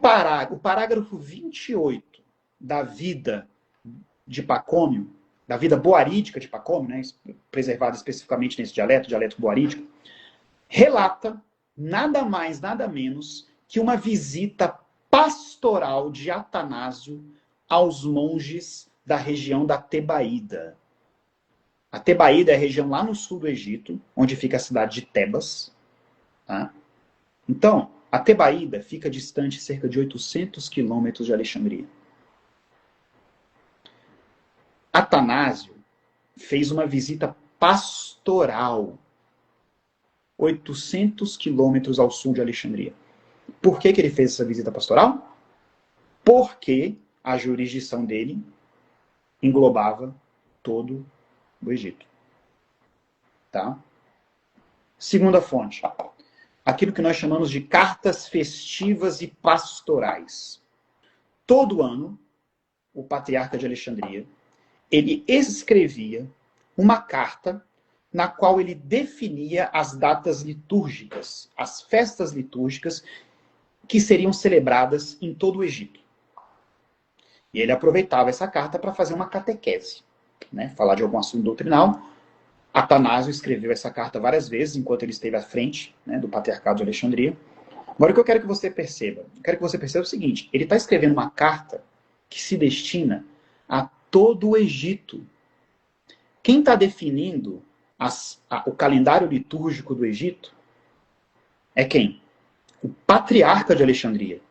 parágrafo 28 da vida de Pacômio, da vida boarídica de Pacômio, né, preservada especificamente nesse dialeto boarídico, relata nada mais, nada menos que uma visita pastoral de Atanásio aos monges da região da Tebaída. A Tebaída é a região lá no sul do Egito, onde fica a cidade de Tebas. Tá? Então, a Tebaída fica distante cerca de 800 quilômetros de Alexandria. Atanásio fez uma visita pastoral 800 quilômetros ao sul de Alexandria. Por que ele fez essa visita pastoral? Porque a jurisdição dele englobava todo o Egito. Tá? Segunda fonte. Aquilo que nós chamamos de cartas festivas e pastorais. Todo ano, o patriarca de Alexandria, ele escrevia uma carta na qual ele definia as datas litúrgicas, as festas litúrgicas que seriam celebradas em todo o Egito. E ele aproveitava essa carta para fazer uma catequese, né? Falar de algum assunto doutrinal. Atanásio escreveu essa carta várias vezes, enquanto ele esteve à frente, né, do patriarcado de Alexandria. Agora, o que eu quero que você perceba? Eu quero que você perceba o seguinte: ele está escrevendo uma carta que se destina a todo o Egito. Quem está definindo o calendário litúrgico do Egito é quem? O patriarca de Alexandria.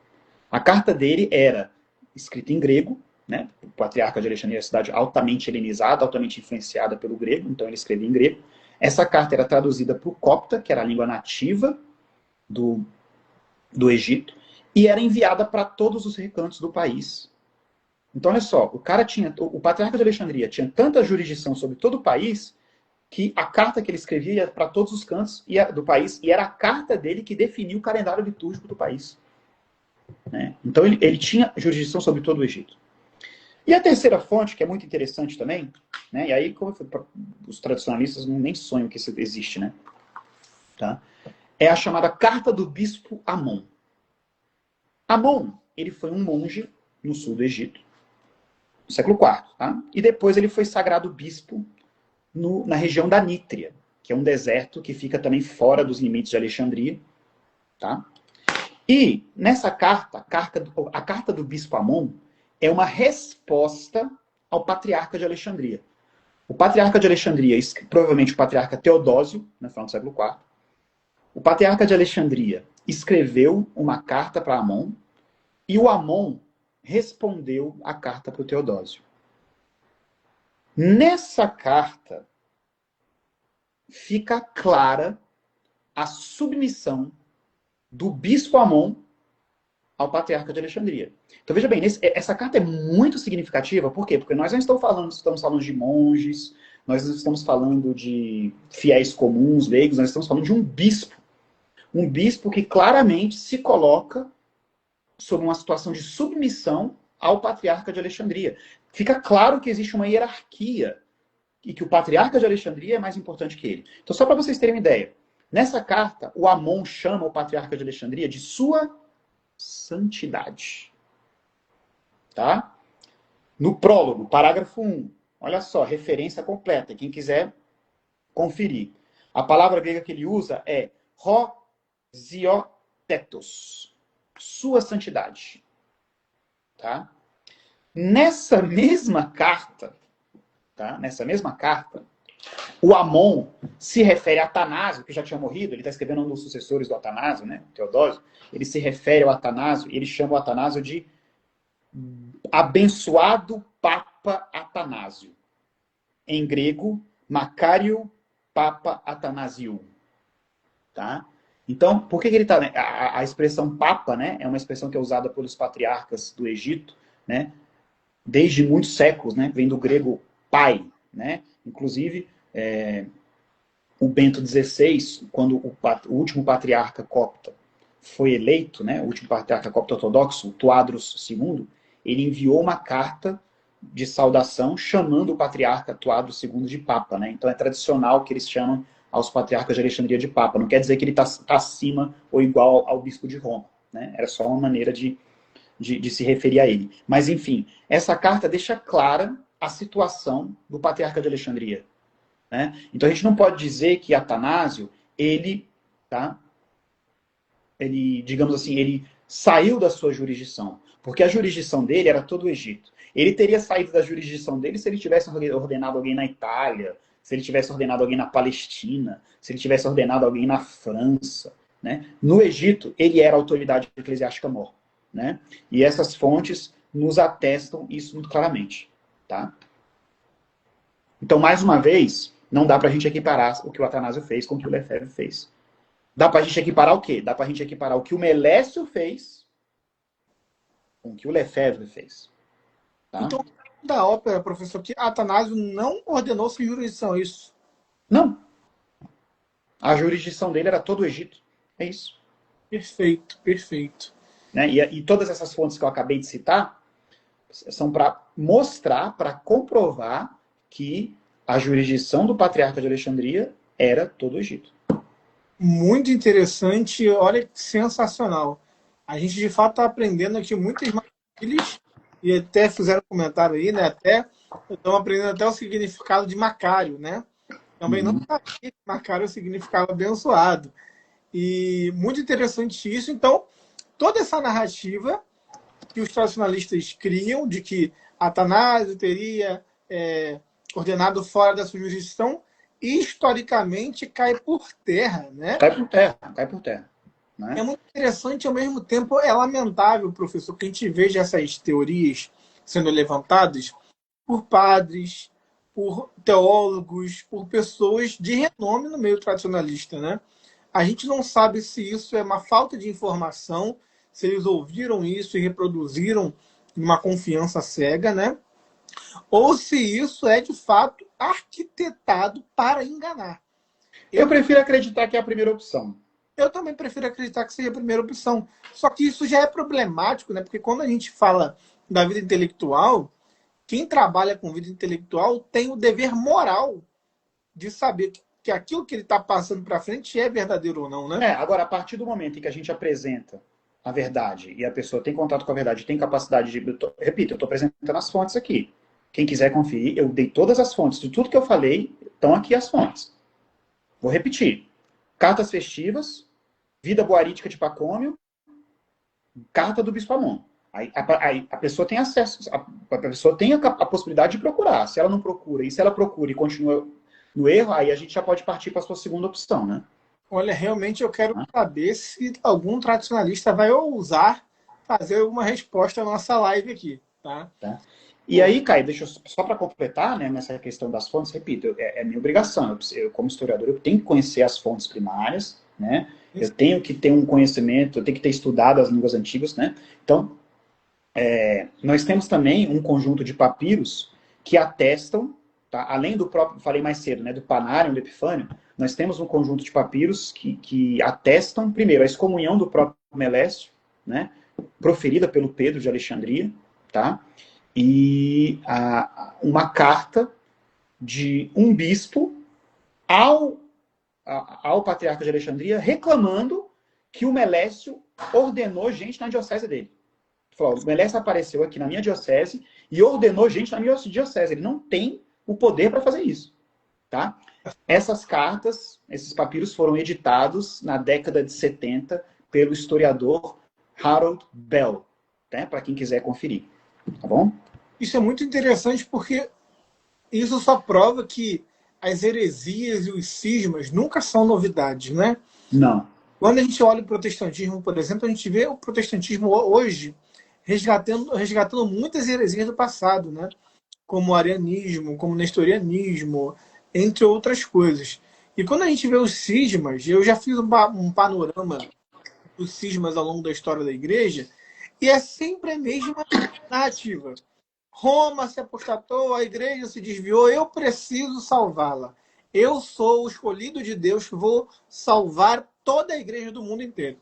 A carta dele era escrita em grego, né? O patriarca de Alexandria é uma cidade altamente helenizada, altamente influenciada pelo grego, então ele escrevia em grego. Essa carta era traduzida para o copta, que era a língua nativa do Egito, e era enviada para todos os recantos do país. Então, olha só, o patriarca de Alexandria tinha tanta jurisdição sobre todo o país que a carta que ele escrevia ia para todos os cantos do país, e era a carta dele que definia o calendário litúrgico do país. Né? Então, ele tinha jurisdição sobre todo o Egito. E a terceira fonte, que é muito interessante também, né? E aí, como eu falei, os tradicionalistas nem sonham que isso existe, né? Tá? É a chamada Carta do Bispo Amon. Amon, ele foi um monge no sul do Egito, no século IV, tá? E depois ele foi sagrado bispo na região da Nítria, que é um deserto que fica também fora dos limites de Alexandria, tá? E nessa carta, a carta do bispo Amon é uma resposta ao patriarca de Alexandria. O patriarca de Alexandria, provavelmente o patriarca Teodósio, no final do século IV, o patriarca de Alexandria escreveu uma carta para Amon, e o Amon respondeu a carta para o Teodósio. Nessa carta fica clara a submissão do bispo Amon ao patriarca de Alexandria. Então veja bem, essa carta é muito significativa. Por quê? Porque nós não estamos falando de monges, nós não estamos falando de fiéis comuns, leigos, nós estamos falando de um bispo. Um bispo que claramente se coloca sob uma situação de submissão ao patriarca de Alexandria. Fica claro que existe uma hierarquia e que o patriarca de Alexandria é mais importante que ele. Então, só para vocês terem uma ideia, nessa carta, o Amon chama o patriarca de Alexandria de sua santidade. Tá? No prólogo, parágrafo 1, olha só, referência completa, quem quiser conferir. A palavra grega que ele usa é ziotetos, sua santidade. Tá? Nessa mesma carta, o Amon se refere a Atanásio, que já tinha morrido, ele está escrevendo um dos sucessores do Atanásio, né, Teodósio, ele se refere ao Atanásio, e ele chama o Atanásio de abençoado Papa Atanásio. Em grego, Macário Papa Atanásio. Tá? Então, por que ele está... Né? A expressão Papa, né, é uma expressão que é usada pelos patriarcas do Egito, né, desde muitos séculos, né, vem do grego pai, né? Inclusive, o Bento XVI, quando o último patriarca copta foi eleito, né, o último patriarca copta ortodoxo, Tuadros II, ele enviou uma carta de saudação chamando o patriarca Tuadros II de Papa, né? Então é tradicional que eles chamam aos patriarcas de Alexandria de Papa. Não quer dizer que ele está acima ou igual ao bispo de Roma, né? Era só uma maneira de se referir a ele. Mas, enfim, essa carta deixa clara a situação do patriarca de Alexandria, né? Então a gente não pode dizer que Atanásio, ele, digamos assim, ele saiu da sua jurisdição, porque a jurisdição dele era todo o Egito. Ele teria saído da jurisdição dele se ele tivesse ordenado alguém na Itália, se ele tivesse ordenado alguém na Palestina, se ele tivesse ordenado alguém na França, né? No Egito, ele era a autoridade eclesiástica mor, né? E essas fontes nos atestam isso muito claramente, tá? Então, mais uma vez, não dá para a gente equiparar o que o Atanásio fez com o que o Lefebvre fez. Dá para a gente equiparar o quê? Dá para a gente equiparar o que o Melécio fez com o que o Lefebvre fez. Tá? Então, da ópera, professor, que Atanásio não ordenou sua jurisdição, é isso? Não. A jurisdição dele era todo o Egito. É isso. Perfeito, perfeito. Né? E todas essas fontes que eu acabei de citar são para mostrar, para comprovar que a jurisdição do patriarca de Alexandria era todo o Egito. Muito interessante, olha que sensacional. A gente, de fato, está aprendendo aqui muitas maravilhas, e até fizeram um comentário aí, né? Até estamos aprendendo até o significado de Macário, né? Também não sabia que Macário significava abençoado. E muito interessante isso. Então, toda essa narrativa que os tradicionalistas criam de que Atanásio teria ordenado fora da sua jurisdição, historicamente cai por terra, né? Cai por terra, cai por terra. Né? É muito interessante e, ao mesmo tempo, é lamentável, professor, que a gente veja essas teorias sendo levantadas por padres, por teólogos, por pessoas de renome no meio tradicionalista, né? A gente não sabe se isso é uma falta de informação, se eles ouviram isso e reproduziram uma confiança cega, né? Ou se isso é, de fato, arquitetado para enganar. Eu prefiro acreditar que é a primeira opção. Eu também prefiro acreditar que seja a primeira opção. Só que isso já é problemático, né? Porque quando a gente fala da vida intelectual, quem trabalha com vida intelectual tem o dever moral de saber que aquilo que ele está passando para frente é verdadeiro ou não, né? Agora, a partir do momento em que a gente apresenta a verdade e a pessoa tem contato com a verdade, tem capacidade de... Repito, eu estou apresentando as fontes aqui. Quem quiser conferir, eu dei todas as fontes. De tudo que eu falei, estão aqui as fontes. Vou repetir. Cartas festivas, Vida Boarítica de Pacômio, Carta do Bispo Amon. Aí a pessoa tem acesso, a pessoa tem a possibilidade de procurar. Se ela não procura, e se ela procura e continua no erro, aí a gente já pode partir para a sua segunda opção, né? Olha, realmente eu quero saber se algum tradicionalista vai ousar fazer uma resposta à nossa live aqui, tá? E aí, Caio, deixa eu, só para completar, né, nessa questão das fontes, repito, é minha obrigação. Eu, como historiador, eu tenho que conhecer as fontes primárias, né? Eu tenho que ter um conhecimento, eu tenho que ter estudado as línguas antigas, né? Então, nós temos também um conjunto de papiros que atestam, tá? Além do próprio, falei mais cedo, né, do Panário, do Epifânio, nós temos um conjunto de papiros que atestam, primeiro, a excomunhão do próprio Melécio, né, proferida pelo Pedro de Alexandria, tá? E uma carta de um bispo ao patriarca de Alexandria reclamando que o Melécio ordenou gente na diocese dele. Falou, o Melécio apareceu aqui na minha diocese e ordenou gente na minha diocese. Ele não tem o poder para fazer isso. Tá? Essas cartas, esses papiros foram editados na década de 70 pelo historiador Harold Bell, né? Para quem quiser conferir. Tá bom? Isso é muito interessante porque isso só prova que as heresias e os cismas nunca são novidades, né? Não. Quando a gente olha o protestantismo, por exemplo, a gente vê o protestantismo hoje resgatando muitas heresias do passado, né? Como o arianismo, como o nestorianismo, entre outras coisas. E quando a gente vê os cismas, eu já fiz um panorama dos cismas ao longo da história da igreja, e é sempre a mesma narrativa. Roma se apostatou, a igreja se desviou, eu preciso salvá-la. Eu sou o escolhido de Deus que vou salvar toda a igreja do mundo inteiro.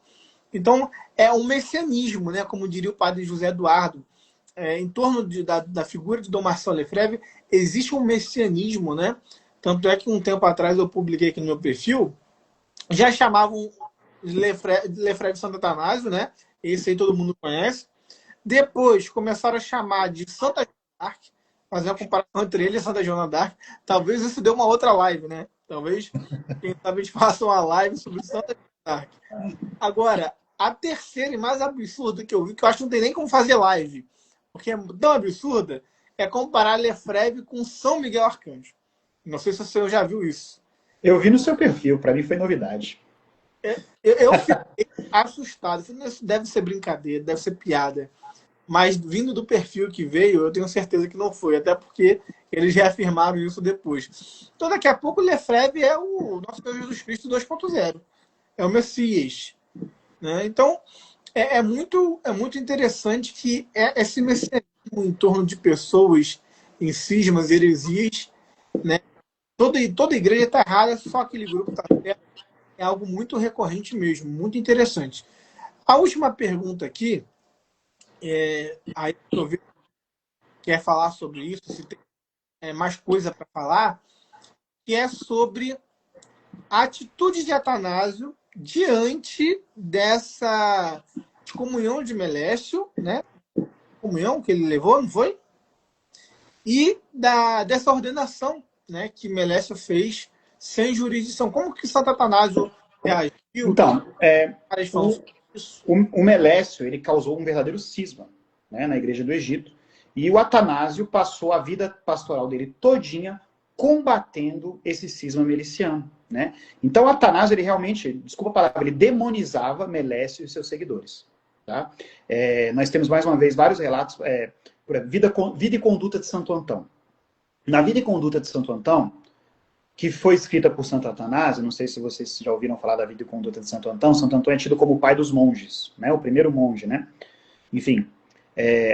Então, é um messianismo, né? Como diria o padre José Eduardo, em torno da figura de Dom Marcelo Lefebvre, existe um messianismo, né? Tanto é que um tempo atrás eu publiquei aqui no meu perfil, já chamavam Lefebvre de Santo Atanásio, né? Esse aí todo mundo conhece. Depois começaram a chamar de Santa Joana d'Arc, fazer uma comparação entre ele e Santa Joana d'Arc. Talvez isso dê uma outra live, né? Talvez, quem sabe, a gente faça uma live sobre Santa Joana d'Arc. Agora, a terceira e mais absurda que eu vi, que eu acho que não tem nem como fazer live, porque é tão absurda, é comparar Lefebvre com São Miguel Arcanjo. Não sei se o senhor já viu isso. Eu vi no seu perfil, para mim foi novidade. Eu fiquei assustado. Isso deve ser brincadeira, deve ser piada. Mas vindo do perfil que veio, eu tenho certeza que não foi, até porque eles reafirmaram isso depois. Então, daqui a pouco, o Lefebvre é o nosso Senhor Jesus Cristo 2.0. É o Messias. Né? Então, é muito interessante que esse messianismo em torno de pessoas em cismas, heresias, né? Toda igreja está errada, só aquele grupo está certo. É algo muito recorrente mesmo, muito interessante. A última pergunta aqui, aí eu vi quer falar sobre isso, se tem mais coisa para falar, que é sobre a atitude de Atanásio diante dessa comunhão de Melécio, né? Comunhão que ele levou, não foi? E dessa ordenação, né, que Melécio fez sem jurisdição. Como que Santo Atanásio reagiu? Então, Eles falam sobre isso. o Melécio, ele causou um verdadeiro cisma, né, na igreja do Egito, e o Atanásio passou a vida pastoral dele todinha combatendo esse cisma meliciano, né? Então, Atanásio, ele realmente, desculpa a palavra, ele demonizava Melécio e seus seguidores, tá? Nós temos, mais uma vez, vários relatos, vida e conduta de Santo Antão. Na Vida e Conduta de Santo Antão, que foi escrita por Santo Atanásio, não sei se vocês já ouviram falar da Vida e Conduta de Santo Antão. Santo Antão é tido como o pai dos monges, né? O primeiro monge, né? Enfim,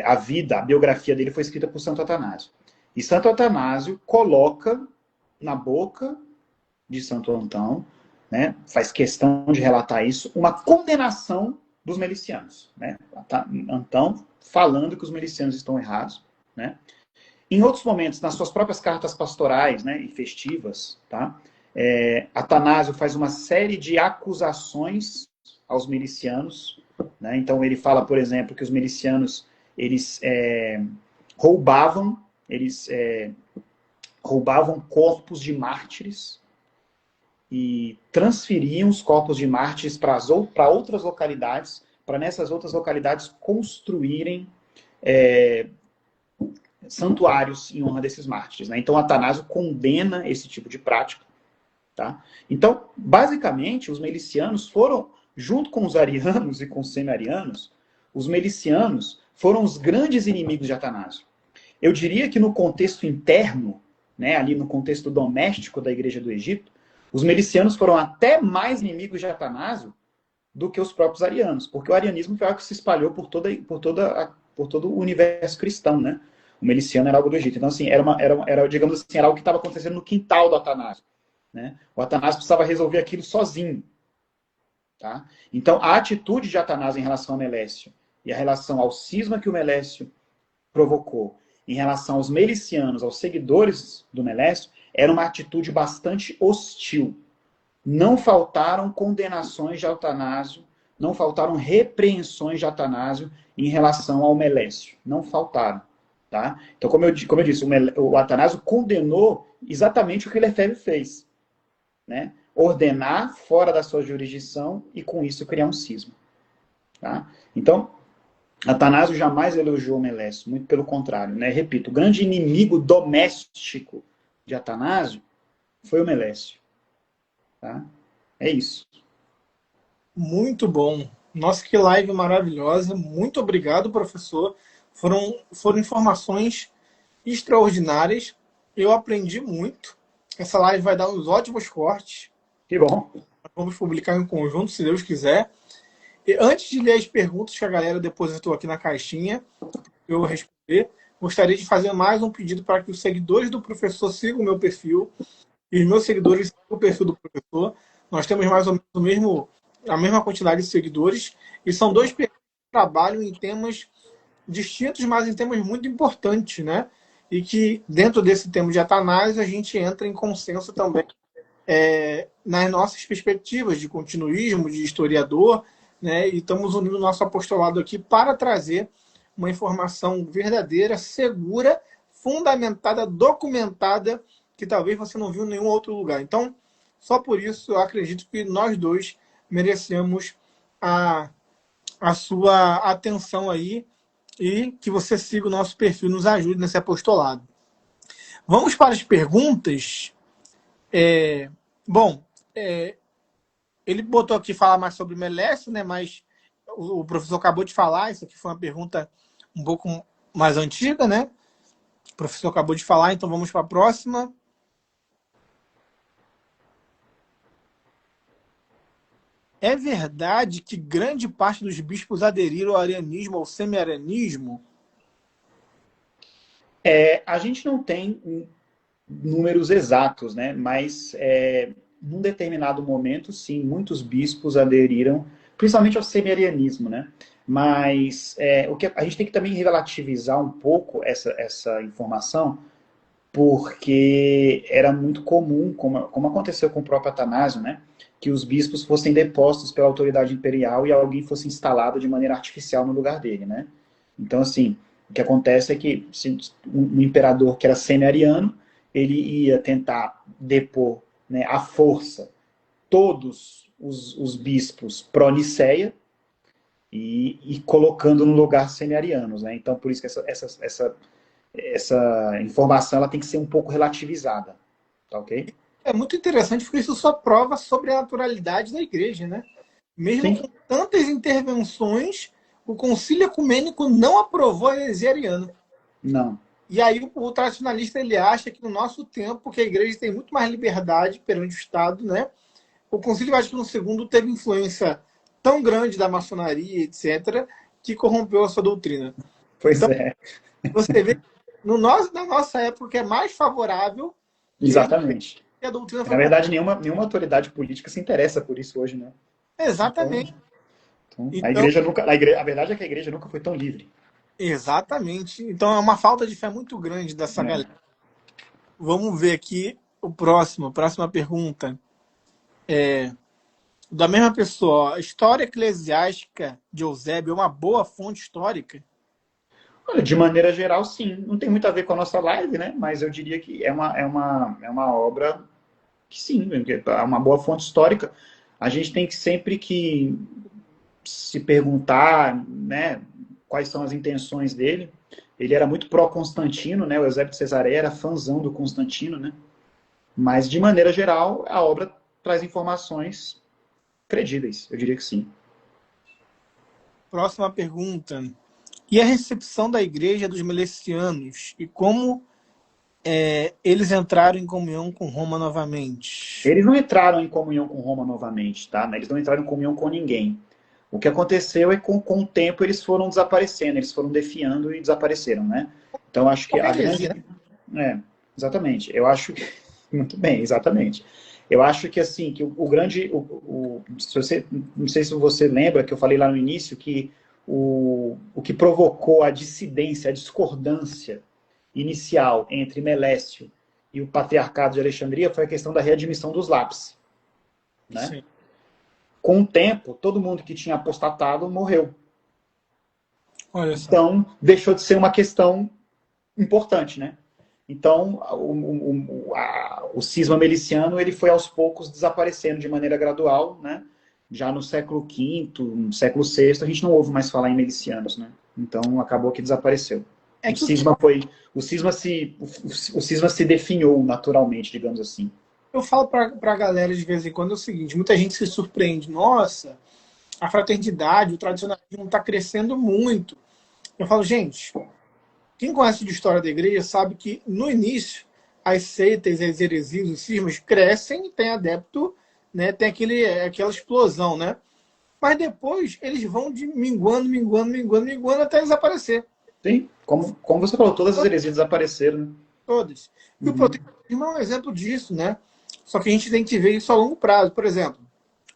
a biografia dele foi escrita por Santo Atanásio. E Santo Atanásio coloca na boca de Santo Antão, né? Faz questão de relatar isso, uma condenação dos milicianos, né? Antão falando que os milicianos estão errados, né? Em outros momentos, nas suas próprias cartas pastorais, né, e festivas, tá? Atanásio faz uma série de acusações aos milicianos, né? Então ele fala, por exemplo, que os milicianos eles roubavam corpos de mártires e transferiam os corpos de mártires para outras localidades, para nessas outras localidades construírem santuários em honra desses mártires, né? Então, Atanásio condena esse tipo de prática, tá? Então, basicamente, os milicianos foram, junto com os arianos e com os semi-arianos, os milicianos foram os grandes inimigos de Atanásio. Eu diria que no contexto interno, né, ali no contexto doméstico da Igreja do Egito, os milicianos foram até mais inimigos de Atanásio do que os próprios arianos, porque o arianismo foi algo que se espalhou por todo o universo cristão, né? O miliciano era algo do Egito. Então, assim, digamos assim, era algo que estava acontecendo no quintal do Atanásio, né? O Atanásio precisava resolver aquilo sozinho, tá? Então, a atitude de Atanásio em relação a Melécio e a relação ao cisma que o Melécio provocou em relação aos milicianos, aos seguidores do Melécio, era uma atitude bastante hostil. Não faltaram condenações de Atanásio, não faltaram repreensões de Atanásio em relação ao Melécio. Não faltaram. Tá? Então, como eu disse, o Atanásio condenou exatamente o que Lefebvre fez, né? Ordenar fora da sua jurisdição e, com isso, criar um cisma. Tá? Então, Atanásio jamais elogiou Melécio, muito pelo contrário, né? Repito, o grande inimigo doméstico de Atanásio foi o Melécio. Tá? É isso. Muito bom. Nossa, que live maravilhosa. Muito obrigado, professor. Foram informações extraordinárias. Eu aprendi muito. Essa live vai dar uns ótimos cortes. Que bom. Vamos publicar em conjunto, se Deus quiser. E antes de ler as perguntas que a galera depositou aqui na caixinha, eu vou responder. gostaria de fazer mais um pedido para que os seguidores do professor sigam o meu perfil e os meus seguidores sigam o perfil do professor. Nós temos mais ou menos a mesma quantidade de seguidores e são dois perfis que trabalham em temas distintos, mas em temas muito importantes, né? E que dentro desse tema de atanásio a gente entra em consenso também nas nossas perspectivas de continuismo, de historiador, né? E estamos unindo o nosso apostolado aqui para trazer uma informação verdadeira, segura, fundamentada, documentada, que talvez você não viu em nenhum outro lugar. Então, só por isso eu acredito que nós dois merecemos a sua atenção aí e que você siga o nosso perfil, nos ajude nesse apostolado. Vamos para as perguntas. Bom, ele botou aqui falar mais sobre Melécio, né? Mas o professor acabou de falar, isso aqui foi uma pergunta um pouco mais antiga, né? O professor acabou de falar, então vamos para a próxima. É verdade que grande parte dos bispos aderiram ao arianismo ou semi-arianismo? A gente não tem números exatos, né? Mas num determinado momento, sim, muitos bispos aderiram, principalmente ao semi-arianismo, né? Mas o que a gente tem que também relativizar um pouco essa informação, porque era muito comum, como aconteceu com o próprio Atanásio, né? Que os bispos fossem depostos pela autoridade imperial e alguém fosse instalado de maneira artificial no lugar dele, né? Então, assim, o que acontece é que um imperador que era semi-ariano, ele ia tentar depor, né, à força todos os bispos pró-Niceia e colocando no lugar semi-arianos, né? Então, por isso que essa informação ela tem que ser um pouco relativizada, tá ok? É muito interessante porque isso só prova sobre a naturalidade da igreja, né? Mesmo Sim. com tantas intervenções, o concílio ecumênico não aprovou a heresia ariana. Não. E aí o tradicionalista ele acha que no nosso tempo, que a igreja tem muito mais liberdade perante o Estado, né? O concílio Vaticano II teve influência tão grande da maçonaria, etc., que corrompeu a sua doutrina. Pois Então, é. você vê que na nossa época é mais favorável que Exatamente. a doutrina Na foi verdade, nenhuma autoridade política se interessa por isso hoje, né? exatamente. Então a Então, igreja nunca, a verdade é que a igreja nunca foi tão livre. exatamente. Então é uma falta de fé muito grande dessa galera. É. Vamos ver aqui a próxima pergunta. Da mesma pessoa, a história eclesiástica de Eusébio é uma boa fonte histórica? Olha, de maneira geral, sim. Não tem muito a ver com a nossa live, né? Mas eu diria que é uma obra que sim, é uma boa fonte histórica. A gente tem que sempre que se perguntar, né, quais são as intenções dele. Ele era muito pró-Constantino, né? O Eusébio de Cesareia era fãzão do Constantino, né? Mas, de maneira geral, a obra traz informações credíveis, eu diria que sim. Próxima pergunta. E a recepção da igreja dos milesianos? E como eles entraram em comunhão com Roma novamente? Eles não entraram em comunhão com Roma novamente, tá? Eles não entraram em comunhão com ninguém. O que aconteceu é que com o tempo eles foram desaparecendo, eles foram definhando e desapareceram, né? Então acho que Uma a heresia, grande... exatamente. Eu acho que... Muito bem, exatamente. Eu acho que assim, que o grande... se você, não sei se você lembra que eu falei lá no início que o que provocou a dissidência, a discordância inicial entre Melécio e o patriarcado de Alexandria foi a questão da readmissão dos lápis, né? sim. Com o tempo, todo mundo que tinha apostatado morreu. Olha só. Então, deixou de ser uma questão importante, né? Então, o cisma meliciano ele foi aos poucos desaparecendo de maneira gradual, né? Já no século V, no século VI, a gente não ouve mais falar em melicianos, né? Então, acabou que desapareceu. É O que cisma se definhou naturalmente, digamos assim. eu falo para a galera de vez em quando é o seguinte: muita gente se surpreende. Nossa, a fraternidade, o tradicionalismo está crescendo muito. Eu falo, gente, quem conhece de história da igreja sabe que no início as seitas, as heresias, os cismas crescem e tem adepto, né? Tem aquela explosão, né? Mas depois eles vão minguando, minguando, minguando, minguando até desaparecer. Sim, como você falou, todas as heresias desapareceram, né? Todas. E o Uhum. protestantismo é um exemplo disso, né? Só que a gente tem que ver isso a longo prazo. Por exemplo,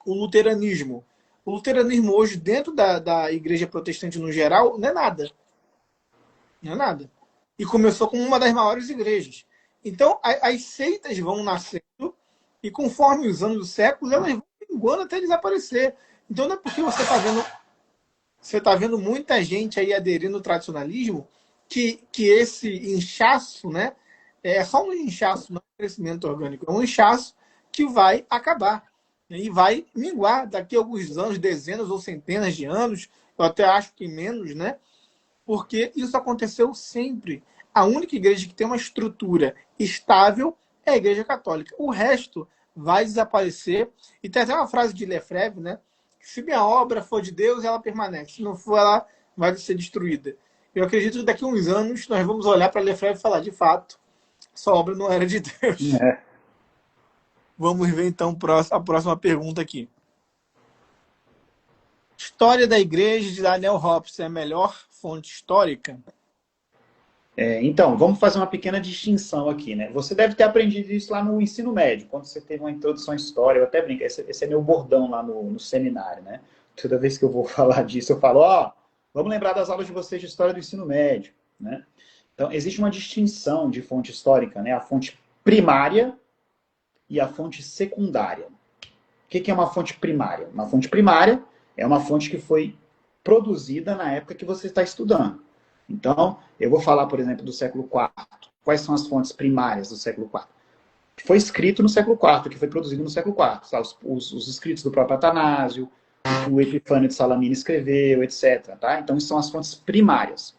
o luteranismo. O luteranismo hoje, dentro da igreja protestante no geral, não é nada. Não é nada. E começou com uma das maiores igrejas. Então, as seitas vão nascendo e conforme os anos, os séculos, elas vão minguando até desaparecer. Então, não é porque você está vendo muita gente aí aderindo ao tradicionalismo que esse inchaço, né, é só um inchaço, não é um crescimento orgânico, é um inchaço que vai acabar, né, e vai minguar daqui a alguns anos, dezenas ou centenas de anos, eu até acho que menos, né? Porque isso aconteceu sempre. A única igreja que tem uma estrutura estável é a Igreja Católica. O resto vai desaparecer. E tem até uma frase de Lefebvre, né? Se minha obra for de Deus, ela permanece. Se não for, ela vai ser destruída. Eu acredito que daqui a uns anos nós vamos olhar para Lefebvre e falar, de fato, sua obra não era de Deus. É. Vamos ver então a próxima pergunta aqui. História da Igreja de Daniel Hobbes é a melhor fonte histórica? Então, vamos fazer uma pequena distinção aqui, né? Você deve ter aprendido isso lá no ensino médio, quando você teve uma introdução à história. Eu até brinco, esse é meu bordão lá no seminário, né? Toda vez que eu vou falar disso, eu falo, vamos lembrar das aulas de vocês de história do ensino médio, né? Então, existe uma distinção de fonte histórica, né? A fonte primária e a fonte secundária. O que é uma fonte primária? Uma fonte primária é uma fonte que foi produzida na época que você está estudando. Então, eu vou falar, por exemplo, do século IV. Quais são as fontes primárias do século IV? Que foi escrito no século IV, que foi produzido no século IV. Tá? Os escritos do próprio Atanásio, o que o Epifânio de Salamina escreveu, etc. Tá? Então, isso são as fontes primárias.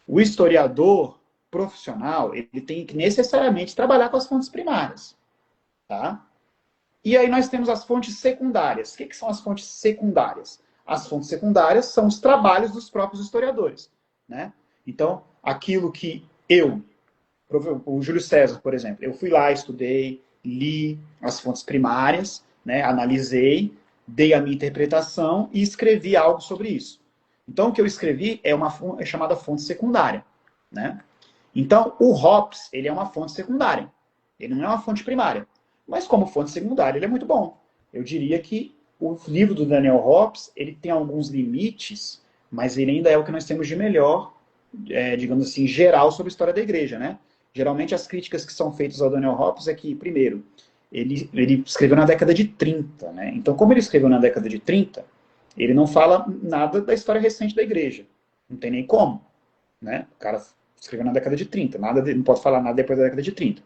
O historiador profissional, ele tem que necessariamente trabalhar com as fontes primárias. Tá? E aí nós temos as fontes secundárias. O que são as fontes secundárias? As fontes secundárias são os trabalhos dos próprios historiadores. Né? Então, aquilo que o Júlio César, por exemplo, eu fui lá, estudei, li as fontes primárias, né, analisei, dei a minha interpretação e escrevi algo sobre isso. Então, o que eu escrevi é chamada fonte secundária. Né? Então, o Hobbes, ele é uma fonte secundária. Ele não é uma fonte primária. Mas como fonte secundária, ele é muito bom. Eu diria que o livro do Daniel Hobbes, ele tem alguns limites, mas ele ainda é o que nós temos de melhor, digamos assim, geral sobre a história da igreja, né? Geralmente as críticas que são feitas ao Daniel Hobbes é que, primeiro, ele escreveu na década de 30, né? Então, como ele escreveu na década de 30, ele não fala nada da história recente da igreja. Não tem nem como, né? O cara escreveu na década de 30, não pode falar nada depois da década de 30.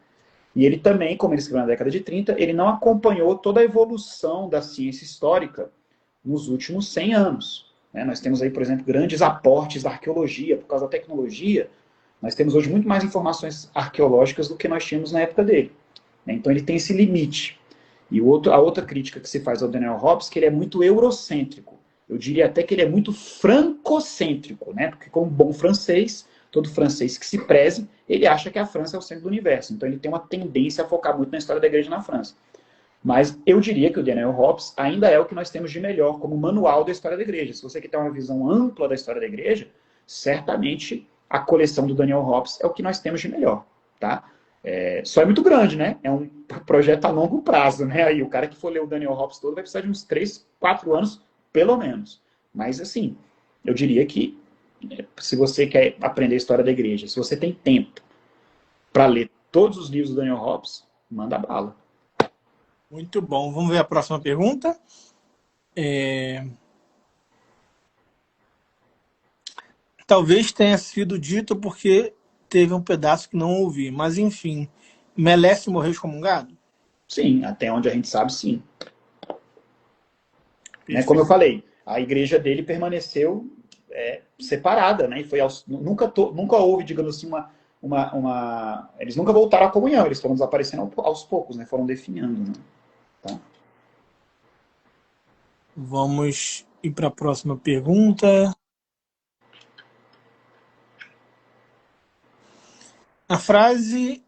E ele também, como ele escreveu na década de 30, ele não acompanhou toda a evolução da ciência histórica nos últimos 100 anos. Né? Nós temos aí, por exemplo, grandes aportes da arqueologia, por causa da tecnologia. Nós temos hoje muito mais informações arqueológicas do que nós tínhamos na época dele. Né? Então ele tem esse limite. E a outra crítica que se faz ao Daniel Hobbes é que ele é muito eurocêntrico. Eu diria até que ele é muito francocêntrico, né? Porque como bom francês, todo francês que se preze, ele acha que a França é o centro do universo. Então ele tem uma tendência a focar muito na história da igreja na França. Mas eu diria que o Daniel Hobbes ainda é o que nós temos de melhor como manual da história da igreja. Se você quer ter uma visão ampla da história da igreja, certamente a coleção do Daniel Hobbes é o que nós temos de melhor. Tá? Só é muito grande, né? É um projeto a longo prazo, né? Aí o cara que for ler o Daniel Hobbes todo vai precisar de uns 3, 4 anos, pelo menos. Mas, assim, eu diria que se você quer aprender a história da igreja, se você tem tempo para ler todos os livros do Daniel Hobbes, manda bala. Muito bom. Vamos ver a próxima pergunta. Talvez tenha sido dito porque teve um pedaço que não ouvi, mas enfim. Merece morrer excomungado? Sim, até onde a gente sabe, sim. Né? Como eu falei, a igreja dele permaneceu separada, né? E foi nunca houve, digamos assim, eles nunca voltaram à comunhão, eles foram desaparecendo aos poucos, né? Foram definhando. Né? Tá? Vamos ir para a próxima pergunta. A frase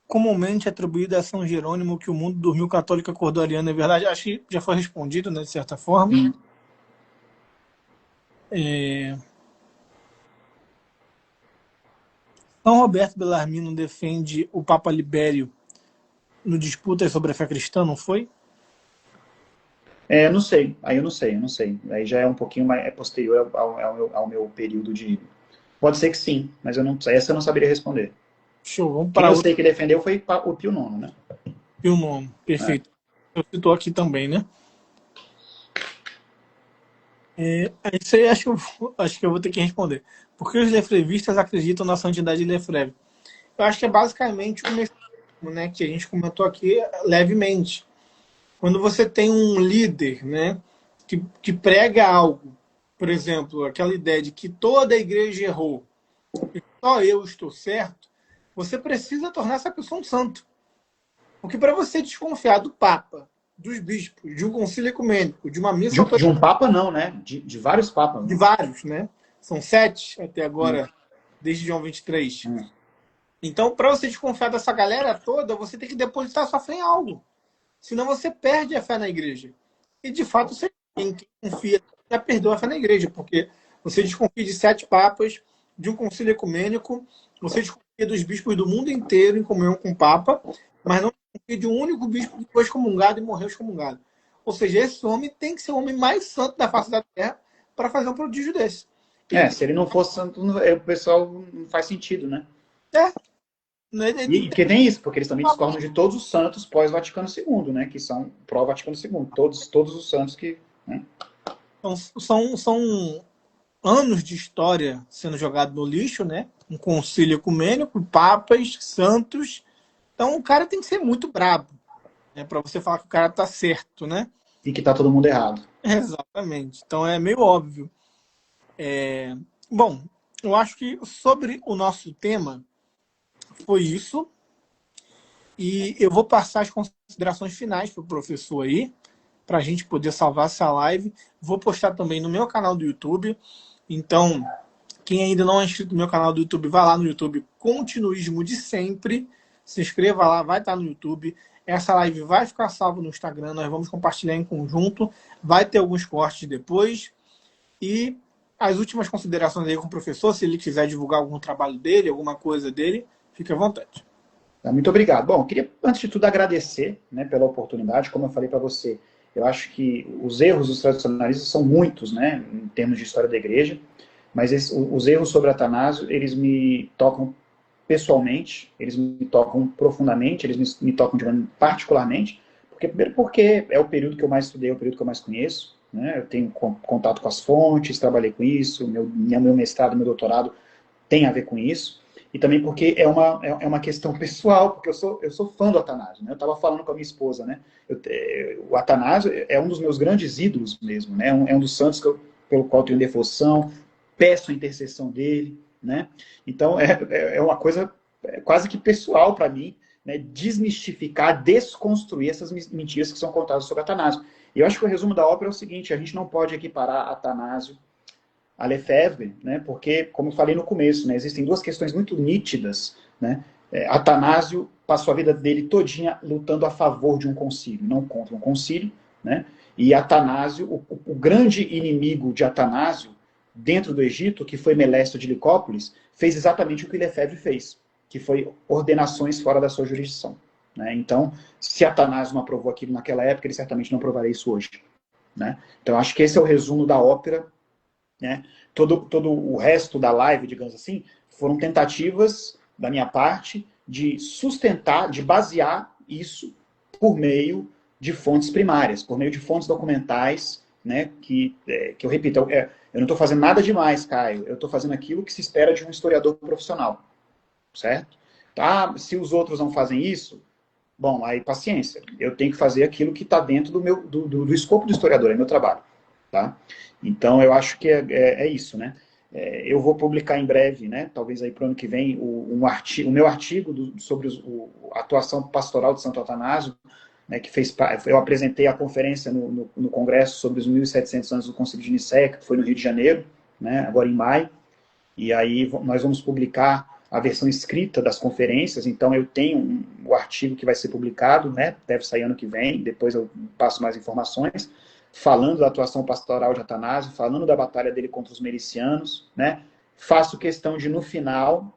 comumente atribuída a São Jerônimo que o mundo dormiu, católico acordou ariano, é verdade? Acho que já foi respondido, né, de certa forma. São Roberto Bellarmino defende o Papa Libério no disputa sobre a fé cristã, não foi? Não sei, aí eu não sei. Aí já é um pouquinho mais posterior ao meu período de... Pode ser que sim, mas eu não sei. Essa eu não saberia responder. Show, vamos Quem para eu outro sei que defendeu foi o Pio IX, né? e o nome. É. Perfeito. Eu citou aqui também, né? Isso aí acho que eu vou ter que responder. Por que os lefrevistas acreditam na santidade de Lefebvre? Eu acho que é basicamente o mesmo, né, que a gente comentou aqui levemente. Quando você tem um líder, né, que prega algo, por exemplo, aquela ideia de que toda a igreja errou e só eu estou certo, você precisa tornar essa pessoa um santo. Porque para você desconfiar do Papa, dos bispos, de um concílio ecumênico, de uma missa De um papa não, né? De vários papas, de né? vários, né? São 7 até Hum, agora, desde João 23. hum. Então, para você desconfiar dessa galera toda, você tem que depositar sua fé em algo. Senão você perde a fé na igreja. E, de fato, você, quem confia já perdeu a fé na igreja, porque você desconfia de 7 papas, de um concílio ecumênico, você desconfia dos bispos do mundo inteiro em comunhão com o Papa, mas não desconfia de um único bispo que foi excomungado e morreu excomungado. Ou seja, esse homem tem que ser o homem mais santo da face da terra para fazer um prodígio desse. Ele tem, Se ele não fosse santo, o pessoal não faz sentido, né? é, né, ele E que nem isso, porque eles também discordam de todos os santos pós-Vaticano II, né? Que são pró-Vaticano II. Todos os santos que... Né? são anos de história sendo jogado no lixo, né? Um concílio ecumênico, papas, santos. Então o cara tem que ser muito brabo, né? Para você falar que o cara tá certo, né? E que tá todo mundo errado. Exatamente. Então é meio óbvio. Bom, eu acho que sobre o nosso tema foi isso. E eu vou passar as considerações finais para o professor aí, para a gente poder salvar essa live. Vou postar também no meu canal do YouTube. Então, quem ainda não é inscrito no meu canal do YouTube, vai lá no YouTube, Continuismo de Sempre. Se inscreva lá, vai estar no YouTube. Essa live vai ficar salva no Instagram, nós vamos compartilhar em conjunto. Vai ter alguns cortes depois. E as últimas considerações aí com o professor, se ele quiser divulgar algum trabalho dele, alguma coisa dele, fique à vontade. Tá, muito obrigado. Bom, queria, antes de tudo, agradecer, né, pela oportunidade. Como eu falei para você, eu acho que os erros dos tradicionalistas são muitos, né, em termos de história da igreja, mas os erros sobre Atanásio, eles me tocam pessoalmente, eles me tocam profundamente, eles me tocam particularmente, primeiro porque é o período que eu mais estudei, é o período que eu mais conheço, né, eu tenho contato com as fontes, trabalhei com isso, meu mestrado, meu doutorado tem a ver com isso, e também porque é uma questão pessoal, porque eu sou fã do Atanásio, né? Eu estava falando com a minha esposa, né? O Atanásio é um dos meus grandes ídolos mesmo, né? É um dos santos pelo qual eu tenho devoção, peço a intercessão dele, né? Então é uma coisa quase que pessoal para mim, né? Desmistificar, desconstruir essas mentiras que são contadas sobre Atanásio. E eu acho que o resumo da ópera é o seguinte: a gente não pode equiparar Atanásio a Lefebvre, né, porque, como eu falei no começo, né, existem duas questões muito nítidas. Né, Atanásio passou a vida dele todinha lutando a favor de um concílio, não contra um concílio, né, e Atanásio, o grande inimigo de Atanásio, dentro do Egito, que foi Melésto de Licópolis, fez exatamente o que Lefebvre fez, que foi ordenações fora da sua jurisdição. Né, então, se Atanásio não aprovou aquilo naquela época, ele certamente não aprovaria isso hoje. Né. Então, acho que esse é o resumo da ópera. Né? Todo o resto da live, digamos assim, foram tentativas da minha parte de sustentar, de basear isso por meio de fontes primárias, por meio de fontes documentais, né, que eu repito, eu não estou fazendo nada demais, Caio, eu estou fazendo aquilo que se espera de um historiador profissional, certo? Tá? Se os outros não fazem isso, bom, aí paciência, eu tenho que fazer aquilo que está dentro do escopo do historiador, é meu trabalho. Tá? Então, eu acho que é isso, né? Eu vou publicar em breve, né? Talvez aí para o ano que vem, o meu artigo sobre a atuação pastoral de Santo Atanásio, né, eu apresentei a conferência no Congresso sobre os 1.700 anos do Concílio de Nicéia, que foi no Rio de Janeiro, né, agora em maio, e aí nós vamos publicar a versão escrita das conferências, então eu tenho o artigo que vai ser publicado, né, deve sair ano que vem, depois eu passo mais informações, falando da atuação pastoral de Atanásio, falando da batalha dele contra os milicianos, né, faço questão de, no final,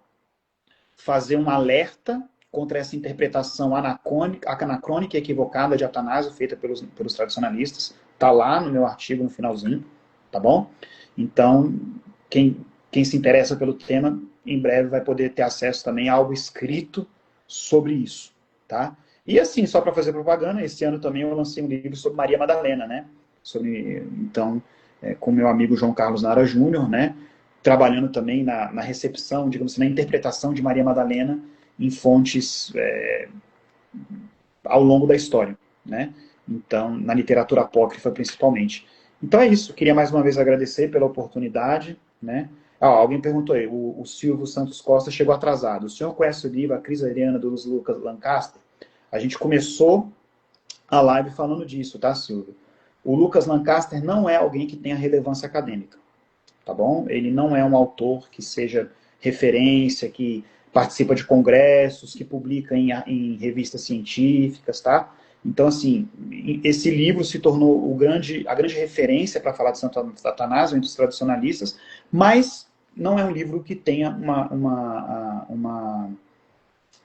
fazer um alerta contra essa interpretação anacrônica e equivocada de Atanásio, feita pelos tradicionalistas. Está lá no meu artigo, no finalzinho, tá bom? Então, quem se interessa pelo tema, em breve vai poder ter acesso também a algo escrito sobre isso, tá? E assim, só para fazer propaganda, esse ano também eu lancei um livro sobre Maria Madalena, né? Então, com meu amigo João Carlos Nara Júnior, né? Trabalhando também na recepção, digamos assim, na interpretação de Maria Madalena em fontes ao longo da história, né? Então, na literatura apócrifa principalmente. Então é isso, queria mais uma vez agradecer pela oportunidade, né? Alguém perguntou aí, o Silvio Santos Costa chegou atrasado. O senhor conhece o livro A Crise Ariana do Lucas Lancaster? A gente começou a live falando disso, tá, Silvio? O Lucas Lancaster não é alguém que tenha relevância acadêmica, tá bom? Ele não é um autor que seja referência, que participa de congressos, que publica em revistas científicas, tá? Então, assim, esse livro se tornou a grande referência para falar de Santo Atanásio entre os tradicionalistas, mas não é um livro que tenha uma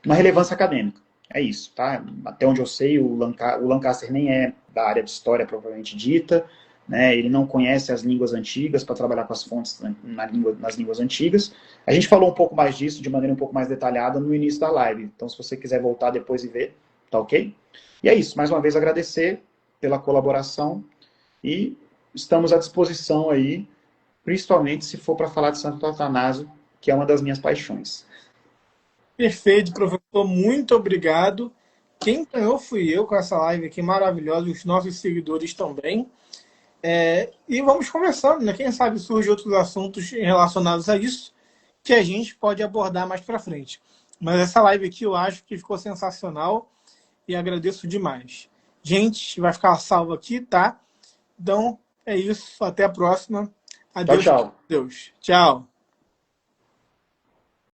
relevância acadêmica. É isso, tá? Até onde eu sei, o Lancaster nem é da área de história propriamente dita, né? Ele não conhece as línguas antigas para trabalhar com as fontes nas línguas antigas. A gente falou um pouco mais disso, de maneira um pouco mais detalhada, no início da live. Então, se você quiser voltar depois e ver, tá ok? E é isso, mais uma vez agradecer pela colaboração e estamos à disposição aí, principalmente se for para falar de Santo Atanásio, que é uma das minhas paixões. Perfeito, professor. Muito obrigado. Quem ganhou fui eu com essa live aqui maravilhosa, os nossos seguidores também. E vamos conversando, né? Quem sabe surgem outros assuntos relacionados a isso que a gente pode abordar mais para frente. Mas essa live aqui eu acho que ficou sensacional e agradeço demais. Gente, vai ficar salvo aqui, tá? Então, é isso. Até a próxima. Tchau, Adeus. tchau. Deus. Tchau.